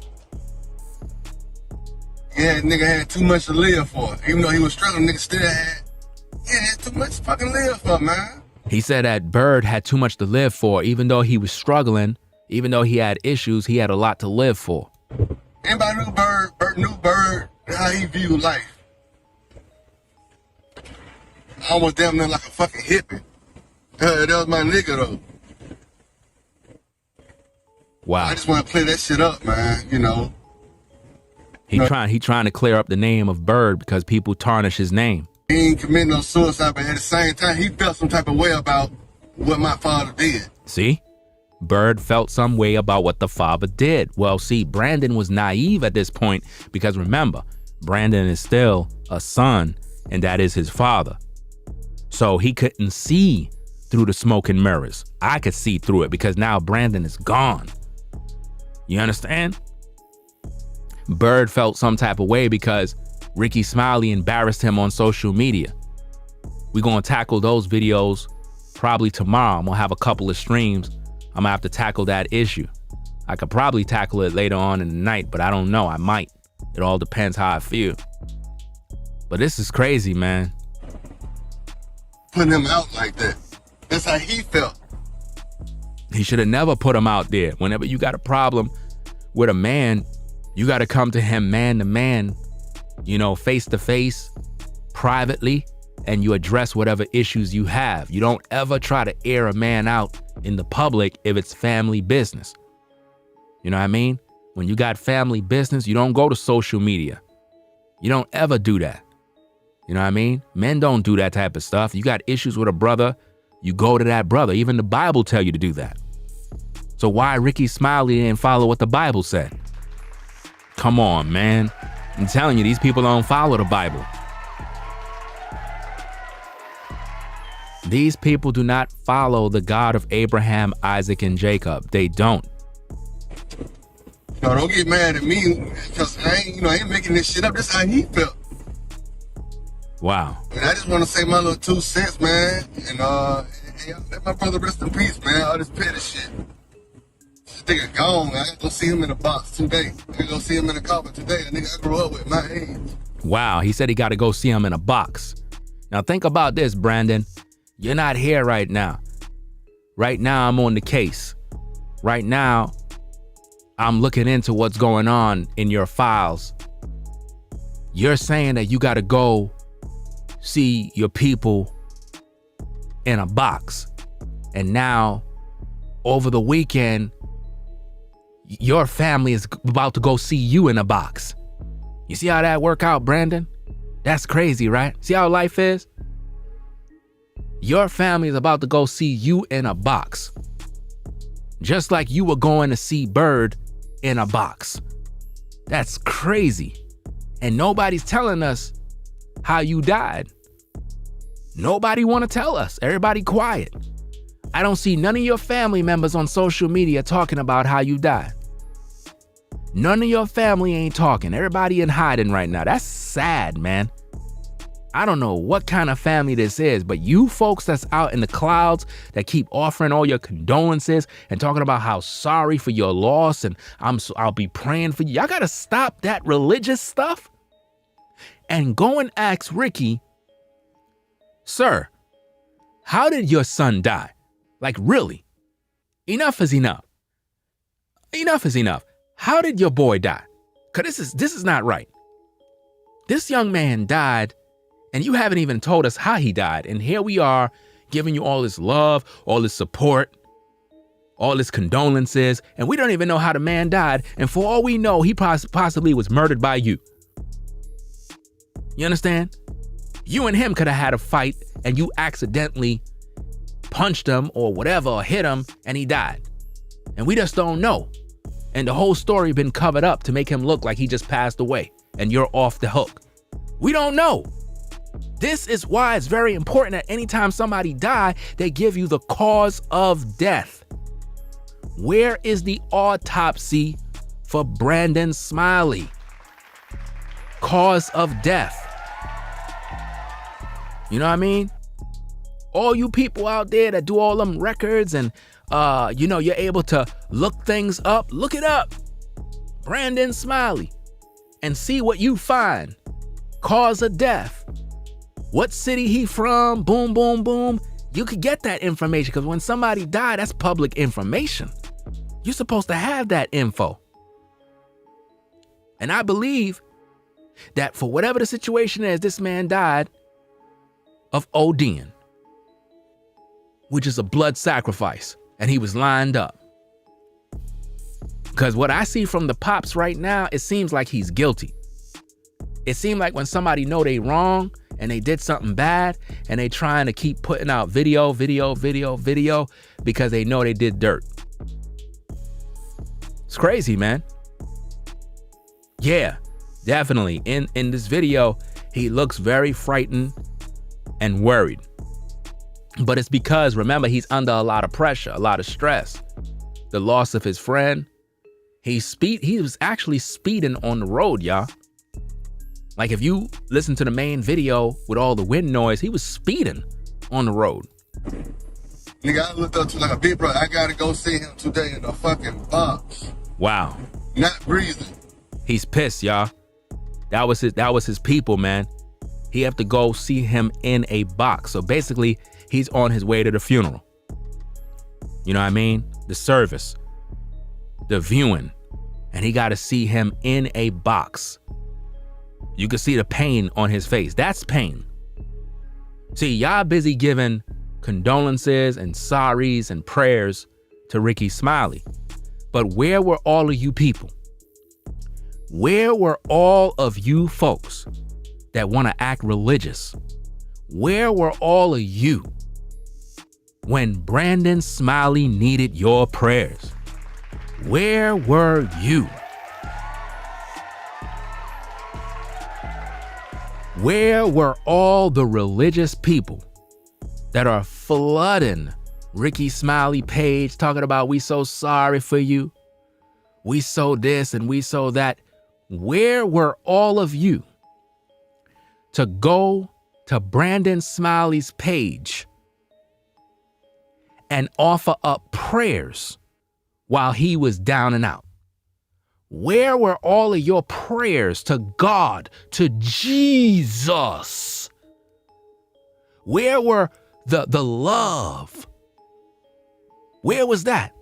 S2: Yeah, nigga had too much to live for. Even though he was struggling, nigga still had too much to fucking live for, man.
S1: He said that Bird had too much to live for. Even though he was struggling, even though he had issues, he had a lot to live for.
S2: Anybody knew Bird, how he viewed life. I was damn near like a fucking hippie. That was my nigga, though.
S1: Wow.
S2: I just want to play that shit up, man, you know.
S1: He trying to clear up the name of Bird because people tarnish his name.
S2: He ain't committing no suicide, but at the same time, he felt some type of way about what my father did.
S1: See? Bird felt some way about what the father did. Well, see, Brandon was naive at this point because remember, Brandon is still a son and that is his father. So he couldn't see through the smoke and mirrors. I could see through it because now Brandon is gone. You understand? Bird felt some type of way because Rickey Smiley embarrassed him on social media. We're going to tackle those videos probably tomorrow. I'm going to have a couple of streams. I'm going to have to tackle that issue. I could probably tackle it later on in the night, but I don't know. I might. It all depends how I feel. But this is crazy, man.
S2: Putting him out like that. That's how he felt.
S1: He should have never put him out there. Whenever you got a problem with a man, you got to come to him man to man, you know, face to face, privately, and you address whatever issues you have. You don't ever try to air a man out in the public if it's family business. You know what I mean? When you got family business, you don't go to social media. You don't ever do that. You know what I mean? Men don't do that type of stuff. You got issues with a brother, you go to that brother. Even the Bible tell you to do that. So why Rickey Smiley didn't follow what the Bible said? Come on, man. I'm telling you, these people don't follow the Bible. These people do not follow the God of Abraham, Isaac, and Jacob. They don't.
S2: No, don't get mad at me, because I ain't making this shit up. This how he felt.
S1: Wow.
S2: And I just want to say my little 2 cents, man. And let my brother rest in peace, man. All this petty shit. This nigga gone, man. I gotta go see him in the box today. I gotta go see him in the coffin today. A nigga I grew up with, my age.
S1: Wow, he said he got to go see him in a box. Now think about this, Brandon. You're not here right now. Right now, I'm on the case. Right now, I'm looking into what's going on in your files. You're saying that you got to go see your people in a box. And now, over the weekend, your family is about to go see you in a box. You see how that work out, Brandon? That's crazy, right? See how life is? Your family is about to go see you in a box. Just like you were going to see Bird in a box. That's crazy. And nobody's telling us how you died. Nobody want to tell us. Everybody quiet. I don't see none of your family members on social media talking about how you died. None of your family ain't talking. Everybody in hiding right now. That's sad, man. I don't know what kind of family this is, but you folks that's out in the clouds that keep offering all your condolences and talking about how sorry for your loss and I'll be praying for you. Y'all gotta stop that religious stuff and go and ask Rickey, sir, how did your son die? Like, really? Enough is enough. Enough is enough. How did your boy die? Because this is not right. This young man died, and you haven't even told us how he died. And here we are giving you all this love, all this support, all this condolences, and we don't even know how the man died. And for all we know, he possibly was murdered by you. You understand? You and him could have had a fight, and you accidentally punched him or whatever, or hit him, and he died. And we just don't know. And the whole story been covered up to make him look like he just passed away and you're off the hook. We don't know. This is why it's very important that anytime somebody die, they give you the cause of death. Where is the autopsy for Brandon Smiley? Cause of death. You know what I mean? All you people out there that do all them records and you're able to look things up. Look it up. Brandon Smiley. And see what you find. Cause of death. What city he from? Boom, boom, boom. You could get that information because when somebody died, that's public information. You're supposed to have that info. And I believe that for whatever the situation is, this man died of ODing, which is a blood sacrifice. And he was lined up. Because what I see from the pops right now, it seems like he's guilty. It seems like when somebody know they wrong and they did something bad and they trying to keep putting out video because they know they did dirt. It's crazy, man. Yeah, definitely. In this video, he looks very frightened and worried. But it's because, remember, he's under a lot of pressure, a lot of stress. The loss of his friend. He was actually speeding on the road, y'all. Like if you listen to the main video with all the wind noise, he was speeding on the road.
S2: Nigga, I looked up to like a big brother. I gotta go see him today in the fucking box.
S1: Wow.
S2: Not breathing.
S1: He's pissed, y'all. That was his people, man. He have to go see him in a box. So basically, he's on his way to the funeral. You know what I mean? The service, the viewing, and he got to see him in a box. You can see the pain on his face. That's pain. See, y'all busy giving condolences and sorries and prayers to Rickey Smiley. But where were all of you people? Where were all of you folks that want to act religious? Where were all of you when Brandon Smiley needed your prayers? Where were you? Where were all the religious people that are flooding Rickey Smiley page talking about we so sorry for you? We sow this and we sow that. Where were all of you to go to Brandon Smiley's page and offer up prayers while he was down and out? Where were all of your prayers to God, to Jesus? Where were the love? Where was that?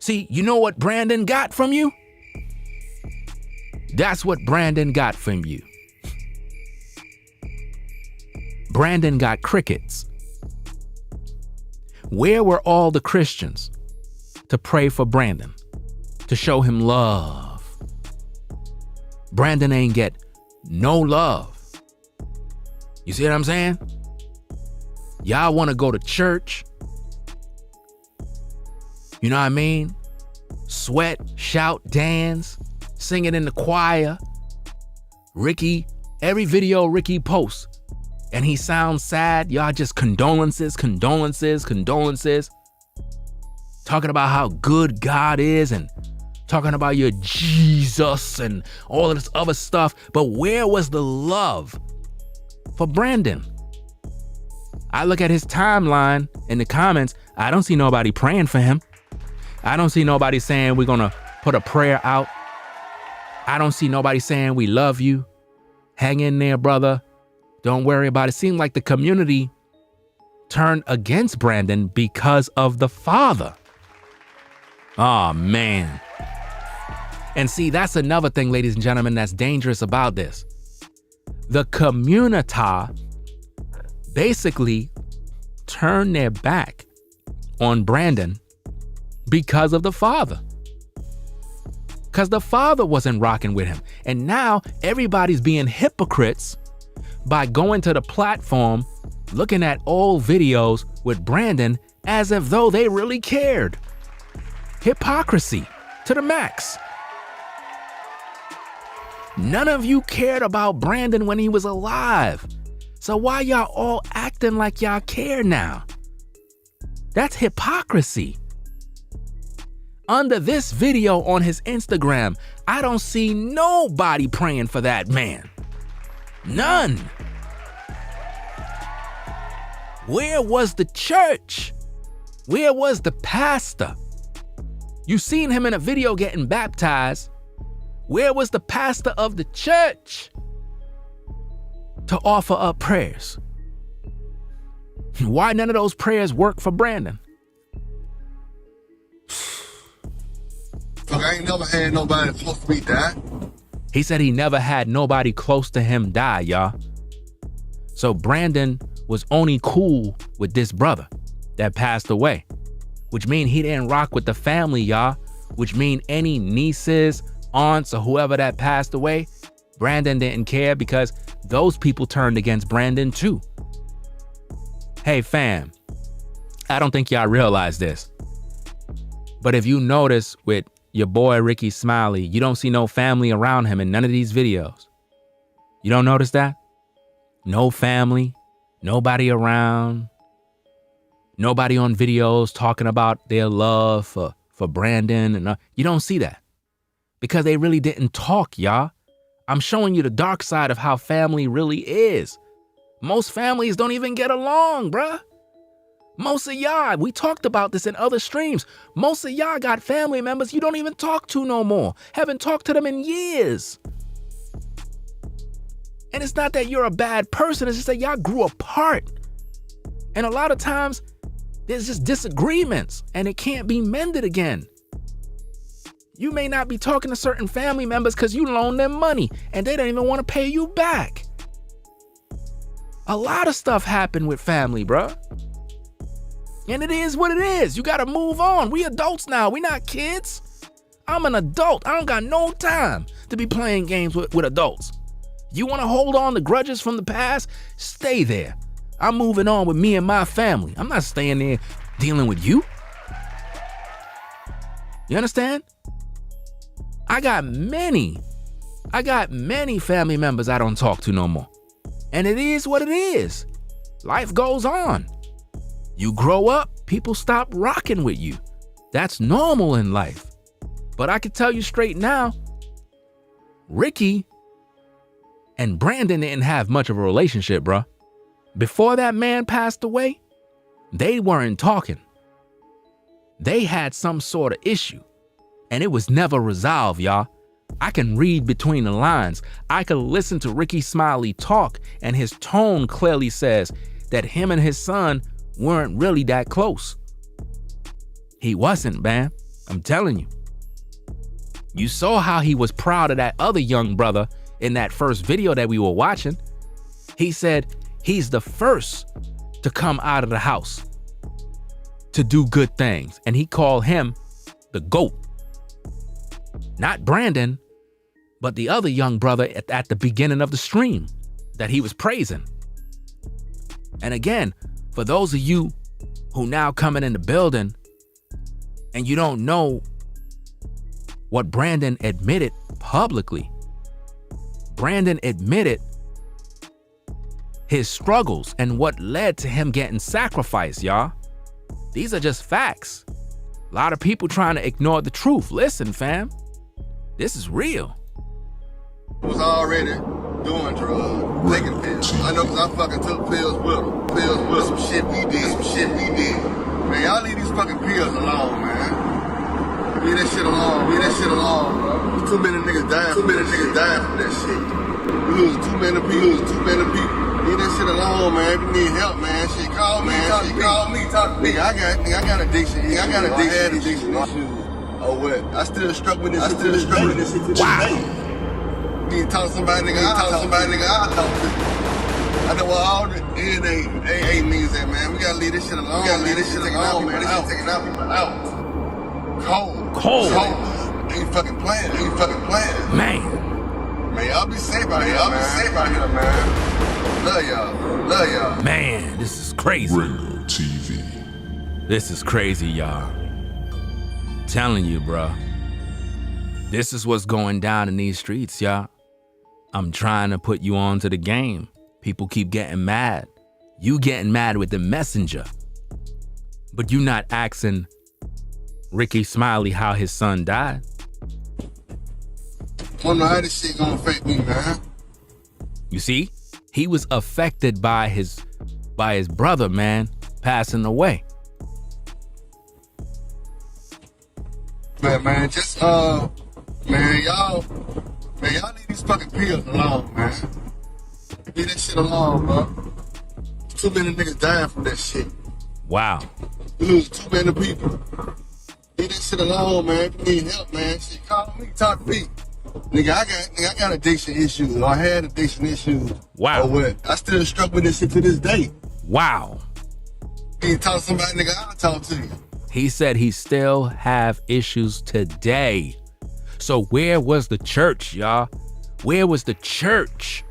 S1: See, you know what Brandon got from you? That's what Brandon got from you. Brandon got crickets. Where were all the Christians to pray for Brandon, to show him love? Brandon ain't get no love. You see what I'm saying? Y'all want to go to church. You know what I mean? Sweat, shout, dance, sing it in the choir. Rickey, every video Rickey posts, and he sounds sad, y'all just condolences. Talking about how good God is and talking about your Jesus and all of this other stuff. But where was the love for Brandon? I look at his timeline in the comments. I don't see nobody praying for him. I don't see nobody saying we're going to put a prayer out. I don't see nobody saying we love you. Hang in there, brother. Don't worry about it. Seemed like the community turned against Brandon because of the father. Oh, man. And see, that's another thing, ladies and gentlemen, that's dangerous about this. The community basically turned their back on Brandon because of the father. Because the father wasn't rocking with him. And now everybody's being hypocrites by going to the platform, looking at old videos with Brandon as if though they really cared. Hypocrisy to the max. None of you cared about Brandon when he was alive. So why y'all all acting like y'all care now? That's hypocrisy. Under this video on his Instagram, I don't see nobody praying for that man. None. Where was the church? Where was the pastor? You seen him in a video getting baptized. Where was the pastor of the church to offer up prayers? Why none of those prayers work for Brandon?
S2: Look, I ain't never had nobody close to me die.
S1: He said he never had nobody close to him die, y'all. So Brandon was only cool with this brother that passed away, which mean he didn't rock with the family, y'all, which mean any nieces, aunts, or whoever that passed away, Brandon didn't care because those people turned against Brandon too. Hey fam, I don't think y'all realize this, but if you notice with your boy Rickey Smiley, you don't see no family around him in none of these videos. You don't notice that? No family, nobody around, nobody on videos talking about their love for Brandon, and you don't see that because they really didn't talk, y'all. I'm showing you the dark side of how family really is. Most families don't even get along, bruh. Most of y'all, we talked about this in other streams. Most of y'all got family members you don't even talk to no more. Haven't talked to them in years. And it's not that you're a bad person, it's just that y'all grew apart. And a lot of times, there's just disagreements and it can't be mended again. You may not be talking to certain family members because you loan them money and they don't even want to pay you back. A lot of stuff happened with family, bruh. And it is what it is. You gotta move on. We adults now. We not kids. I'm an adult. I don't got no time to be playing games with adults. You wanna hold on to grudges from the past? Stay there. I'm moving on with me and my family. I'm not staying there dealing with you. You understand? I got many family members I don't talk to no more. And it is what it is. Life goes on. You grow up, people stop rocking with you. That's normal in life. But I can tell you straight now, Rickey and Brandon didn't have much of a relationship, bruh. Before that man passed away, they weren't talking. They had some sort of issue, and it was never resolved, y'all. I can read between the lines. I could listen to Rickey Smiley talk, and his tone clearly says that him and his son weren't really that close. He wasn't, man. I'm telling you. You saw how he was proud of that other young brother in that first video that we were watching. He said he's the first to come out of the house to do good things, and he called him the GOAT. Not Brandon, but the other young brother at the beginning of the stream that he was praising. And again, for those of you who now coming in the building and you don't know what Brandon admitted publicly, Brandon admitted his struggles and what led to him getting sacrificed, y'all. These are just facts. A lot of people trying to ignore the truth. Listen, fam, this is real.
S2: Was already doing drugs, taking pills. I know because I fucking took pills with him. Pills with some shit we did. Man, y'all leave these fucking pills alone, man. Leave that shit alone, bro. Too many niggas dying from that shit. We lose too many people. Leave that shit alone, man. If you need help, man, shit, call me. Talk to me. I got addiction. I had addiction issues. Oh, what? I still struggle with this shit to this day.
S1: Wow.
S2: You need to talk to somebody, nigga. I'll talk to. I know what all the AA means that, man. We gotta leave this shit alone. This shit taking out people out. Cold. Ain't fucking playing. Man, y'all be safe out here, man. Love y'all.
S1: Man, this is crazy.
S6: Ringo TV.
S1: This is crazy, y'all. Telling you, bro. This is what's going down in these streets, y'all. I'm trying to put you on to the game. People keep getting mad. You getting mad with the messenger. But you not asking Rickey Smiley how his son died.
S2: Wanna know how this shit gonna affect me, man?
S1: You see, he was affected by his brother, man, passing away.
S2: Man, just man, y'all leave these fucking pills alone, man. Leave that shit alone, bro. Too many niggas dying from that shit.
S1: Wow.
S2: We lose too many people. Leave that shit alone, man. If you need help, man, shit, call me, talk to me. Nigga, I got addiction issues. I had addiction issues.
S1: Wow.
S2: Oh, what? I still struggle with this shit to this day.
S1: Wow.
S2: You need to talk to somebody, nigga, I'll talk to you.
S1: He said he still have issues today. So where was the church, y'all? Where was the church?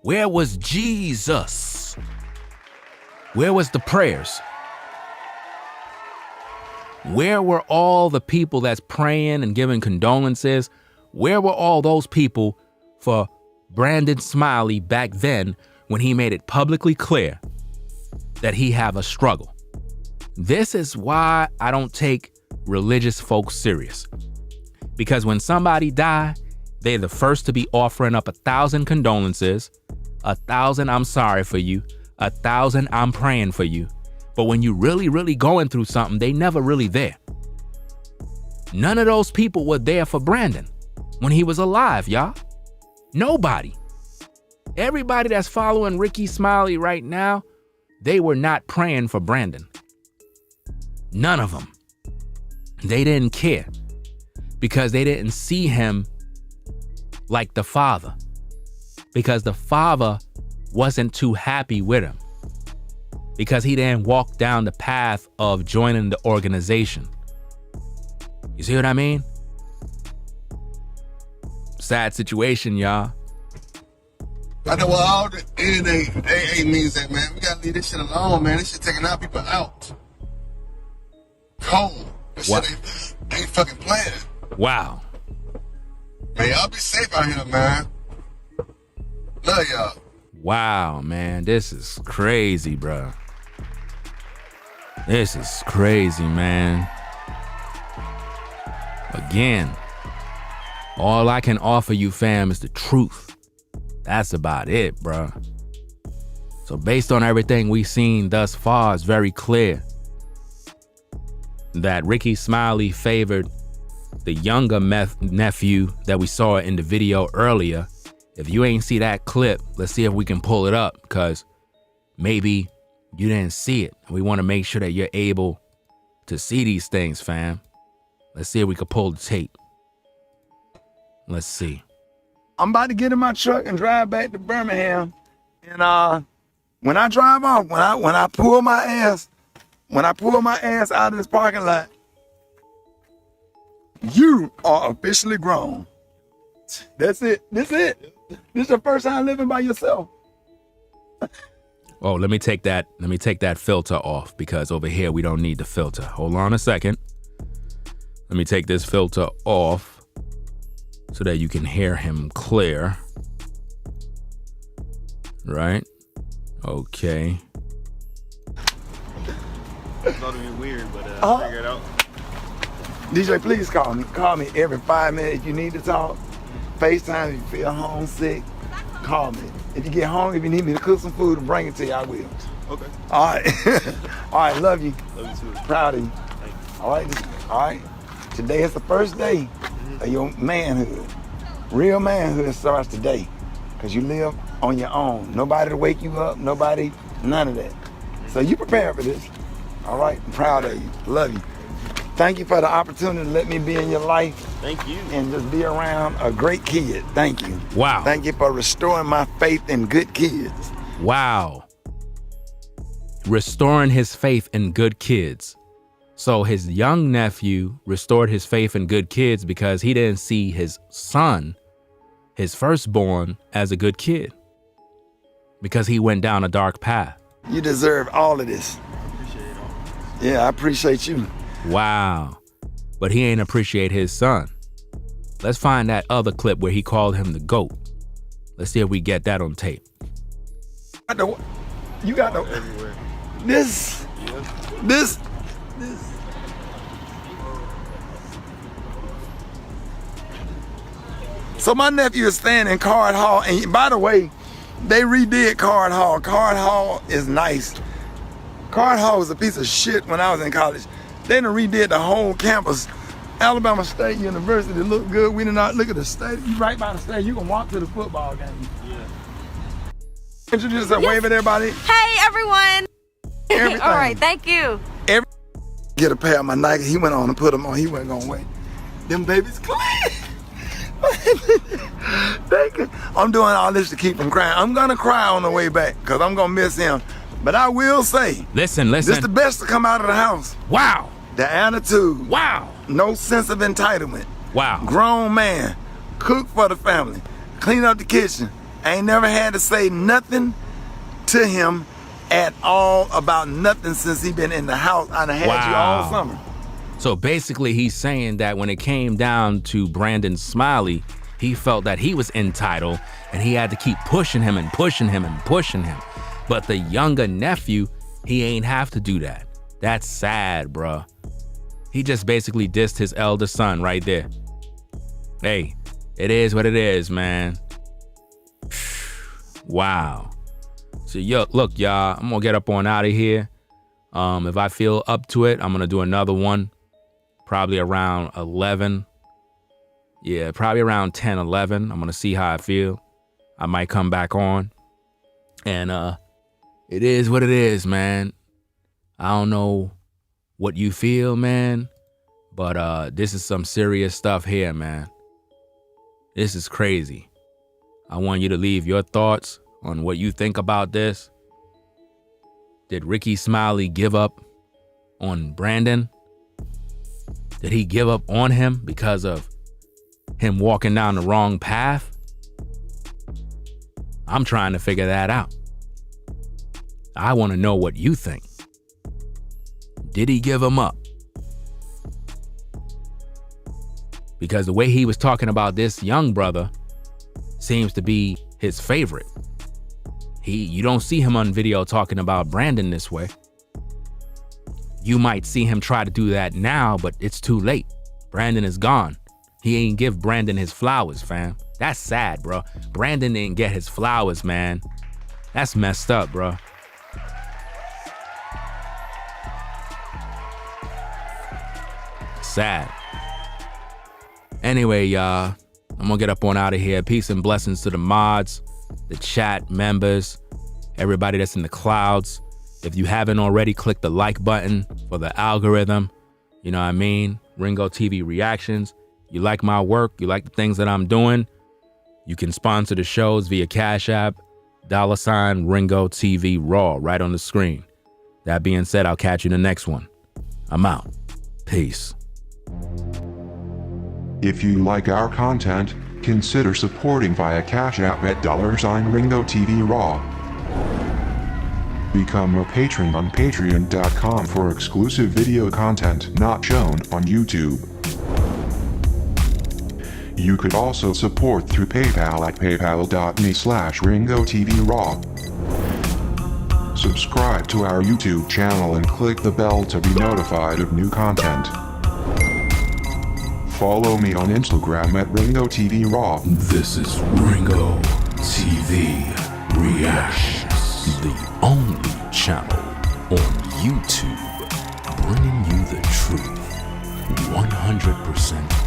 S1: Where was Jesus? Where was the prayers? Where were all the people that's praying and giving condolences? Where were all those people for Brandon Smiley back then when he made it publicly clear that he have a struggle? This is why I don't take religious folks serious. Because when somebody die, they're the first to be offering up 1,000 condolences, 1,000 I'm sorry for you, 1,000 I'm praying for you. But when you really going through something, they never really there. None of those people were there for Brandon when he was alive, y'all. Nobody. Everybody that's following Rickey Smiley right now, they were not praying for Brandon. None of them. They didn't care because they didn't see him like the father, because the father wasn't too happy with him, because he didn't walk down the path of joining the organization. You see what I mean? Sad situation, y'all.
S2: I know what all the AA means that, man. We gotta leave this shit alone, man. This shit taking our people out. Cold. This
S1: What?
S2: shit ain't fucking playing.
S1: Wow.
S2: Man, y'all be safe out here, man. Love y'all.
S1: Wow, man. This is crazy, bro. This is crazy, man. Again, All I can offer you, fam, is the truth. That's about it, bruh. So based on everything we've seen thus far, it's very clear that Rickey Smiley favored the younger nephew that we saw in the video earlier. If you ain't see that clip, let's see if we can pull it up, because maybe you didn't see it. We want to make sure that you're able to see these things, fam. Let's see if we can pull the tape. Let's see.
S3: I'm about to get in my truck and drive back to Birmingham. And when I drive off, when I pull my ass out of this parking lot, you are officially grown. That's it. This it. This is your first time living by yourself.
S1: Oh, let me take that filter off, because over here we don't need the filter. Hold on a second. Let me take this filter off so that you can hear him clear. Right? Okay.
S5: It's not even weird, but I figured it out.
S3: DJ, please call me. Call me every 5 minutes if you need to talk. FaceTime if you feel homesick. Call me. If you get home, if you need me to cook some food and bring it to you, I will.
S5: Okay.
S3: All right. All right, love you.
S5: Love you too.
S3: Proud of you. All right. Today is the first day of your manhood. Real manhood starts today, because you live on your own. Nobody to wake you up, none of that. So you prepare for this. All right, I'm proud of you. Love you. Thank you for the opportunity to let me be in your life.
S5: Thank you.
S3: And just be around a great kid. Thank you.
S1: Wow.
S3: Thank you for restoring my faith in good kids.
S1: Wow. Restoring his faith in good kids. So his young nephew restored his faith in good kids because he didn't see his son, his firstborn, as a good kid, because he went down a dark path.
S3: You deserve all of this.
S5: Appreciate it all.
S3: Yeah, I appreciate you.
S1: Wow. But he ain't appreciate his son. Let's find that other clip where he called him the GOAT. Let's see if we get that on tape.
S3: You got the
S5: Everywhere.
S3: this. So my nephew is staying in Card Hall, and by the way, they redid Card Hall. Card Hall is nice. Card Hall was a piece of shit when I was in college. They done redid the whole campus. Alabama State University looked good. We did not look at the stadium. You right by the stadium. You can walk to the football game.
S5: Yeah.
S3: Introduce yourself, wave at everybody.
S4: Hey, everyone.
S3: Everything.
S4: All right, thank you.
S3: Get a pair of my Nike. He went on and put them on. He wasn't gonna wait. Them babies clean. Thank you. I'm doing all this to keep from crying. I'm gonna cry on the way back because I'm gonna miss him. But I will say,
S1: Listen.
S3: this is the best to come out of the house.
S1: Wow.
S3: The attitude.
S1: Wow.
S3: No sense of entitlement.
S1: Wow.
S3: Grown man. Cook for the family. Clean up the kitchen. I ain't never had to say nothing to him at all about nothing since he been in the house. I done had you all summer.
S1: So basically he's saying that when it came down to Brandon Smiley, he felt that he was entitled and he had to keep pushing him and pushing him and pushing him. But the younger nephew, he ain't have to do that. That's sad, bruh. He just basically dissed his elder son right there. Hey, it is what it is, man. Wow. So look, y'all, I'm gonna get up on out of here. If I feel up to it, I'm gonna do another one. Probably around 11. Yeah, probably around 10, 11. I'm gonna see how I feel. I might come back on. And it is what it is, man. I don't know what you feel, man, but this is some serious stuff here, man. This is crazy. I want you to leave your thoughts on what you think about this. Did Rickey Smiley give up on Brandon? Did he give up on him because of him walking down the wrong path? I'm trying to figure that out. I want to know what you think. Did he give him up? Because the way he was talking about this young brother seems to be his favorite. You don't see him on video talking about Brandon this way. You might see him try to do that now, but it's too late. Brandon is gone. He ain't give Brandon his flowers, fam. That's sad, bro. Brandon didn't get his flowers, man. That's messed up, bro. Sad. Anyway, y'all, I'm gonna get up on out of here. Peace and blessings to the mods, the chat members, everybody that's in the clouds. If you haven't already, click the like button for the algorithm. You know what I mean? Ringo TV Reactions. You like my work, you like the things that I'm doing, you can sponsor the shows via Cash App, $ Ringo TV Raw right on the screen. That being said, I'll catch you in the next one. I'm out. Peace.
S6: If you like our content, consider supporting via Cash App at $ Ringo TV Raw. Become a patron on patreon.com for exclusive video content not shown on YouTube. You could also support through PayPal at paypal.me/Ringo TV Raw. Subscribe to our YouTube channel and click the bell to be notified of new content. Follow me on Instagram at Ringo TV Raw.
S1: This is Ringo TV Reactions, the only channel on YouTube bringing you the truth 100%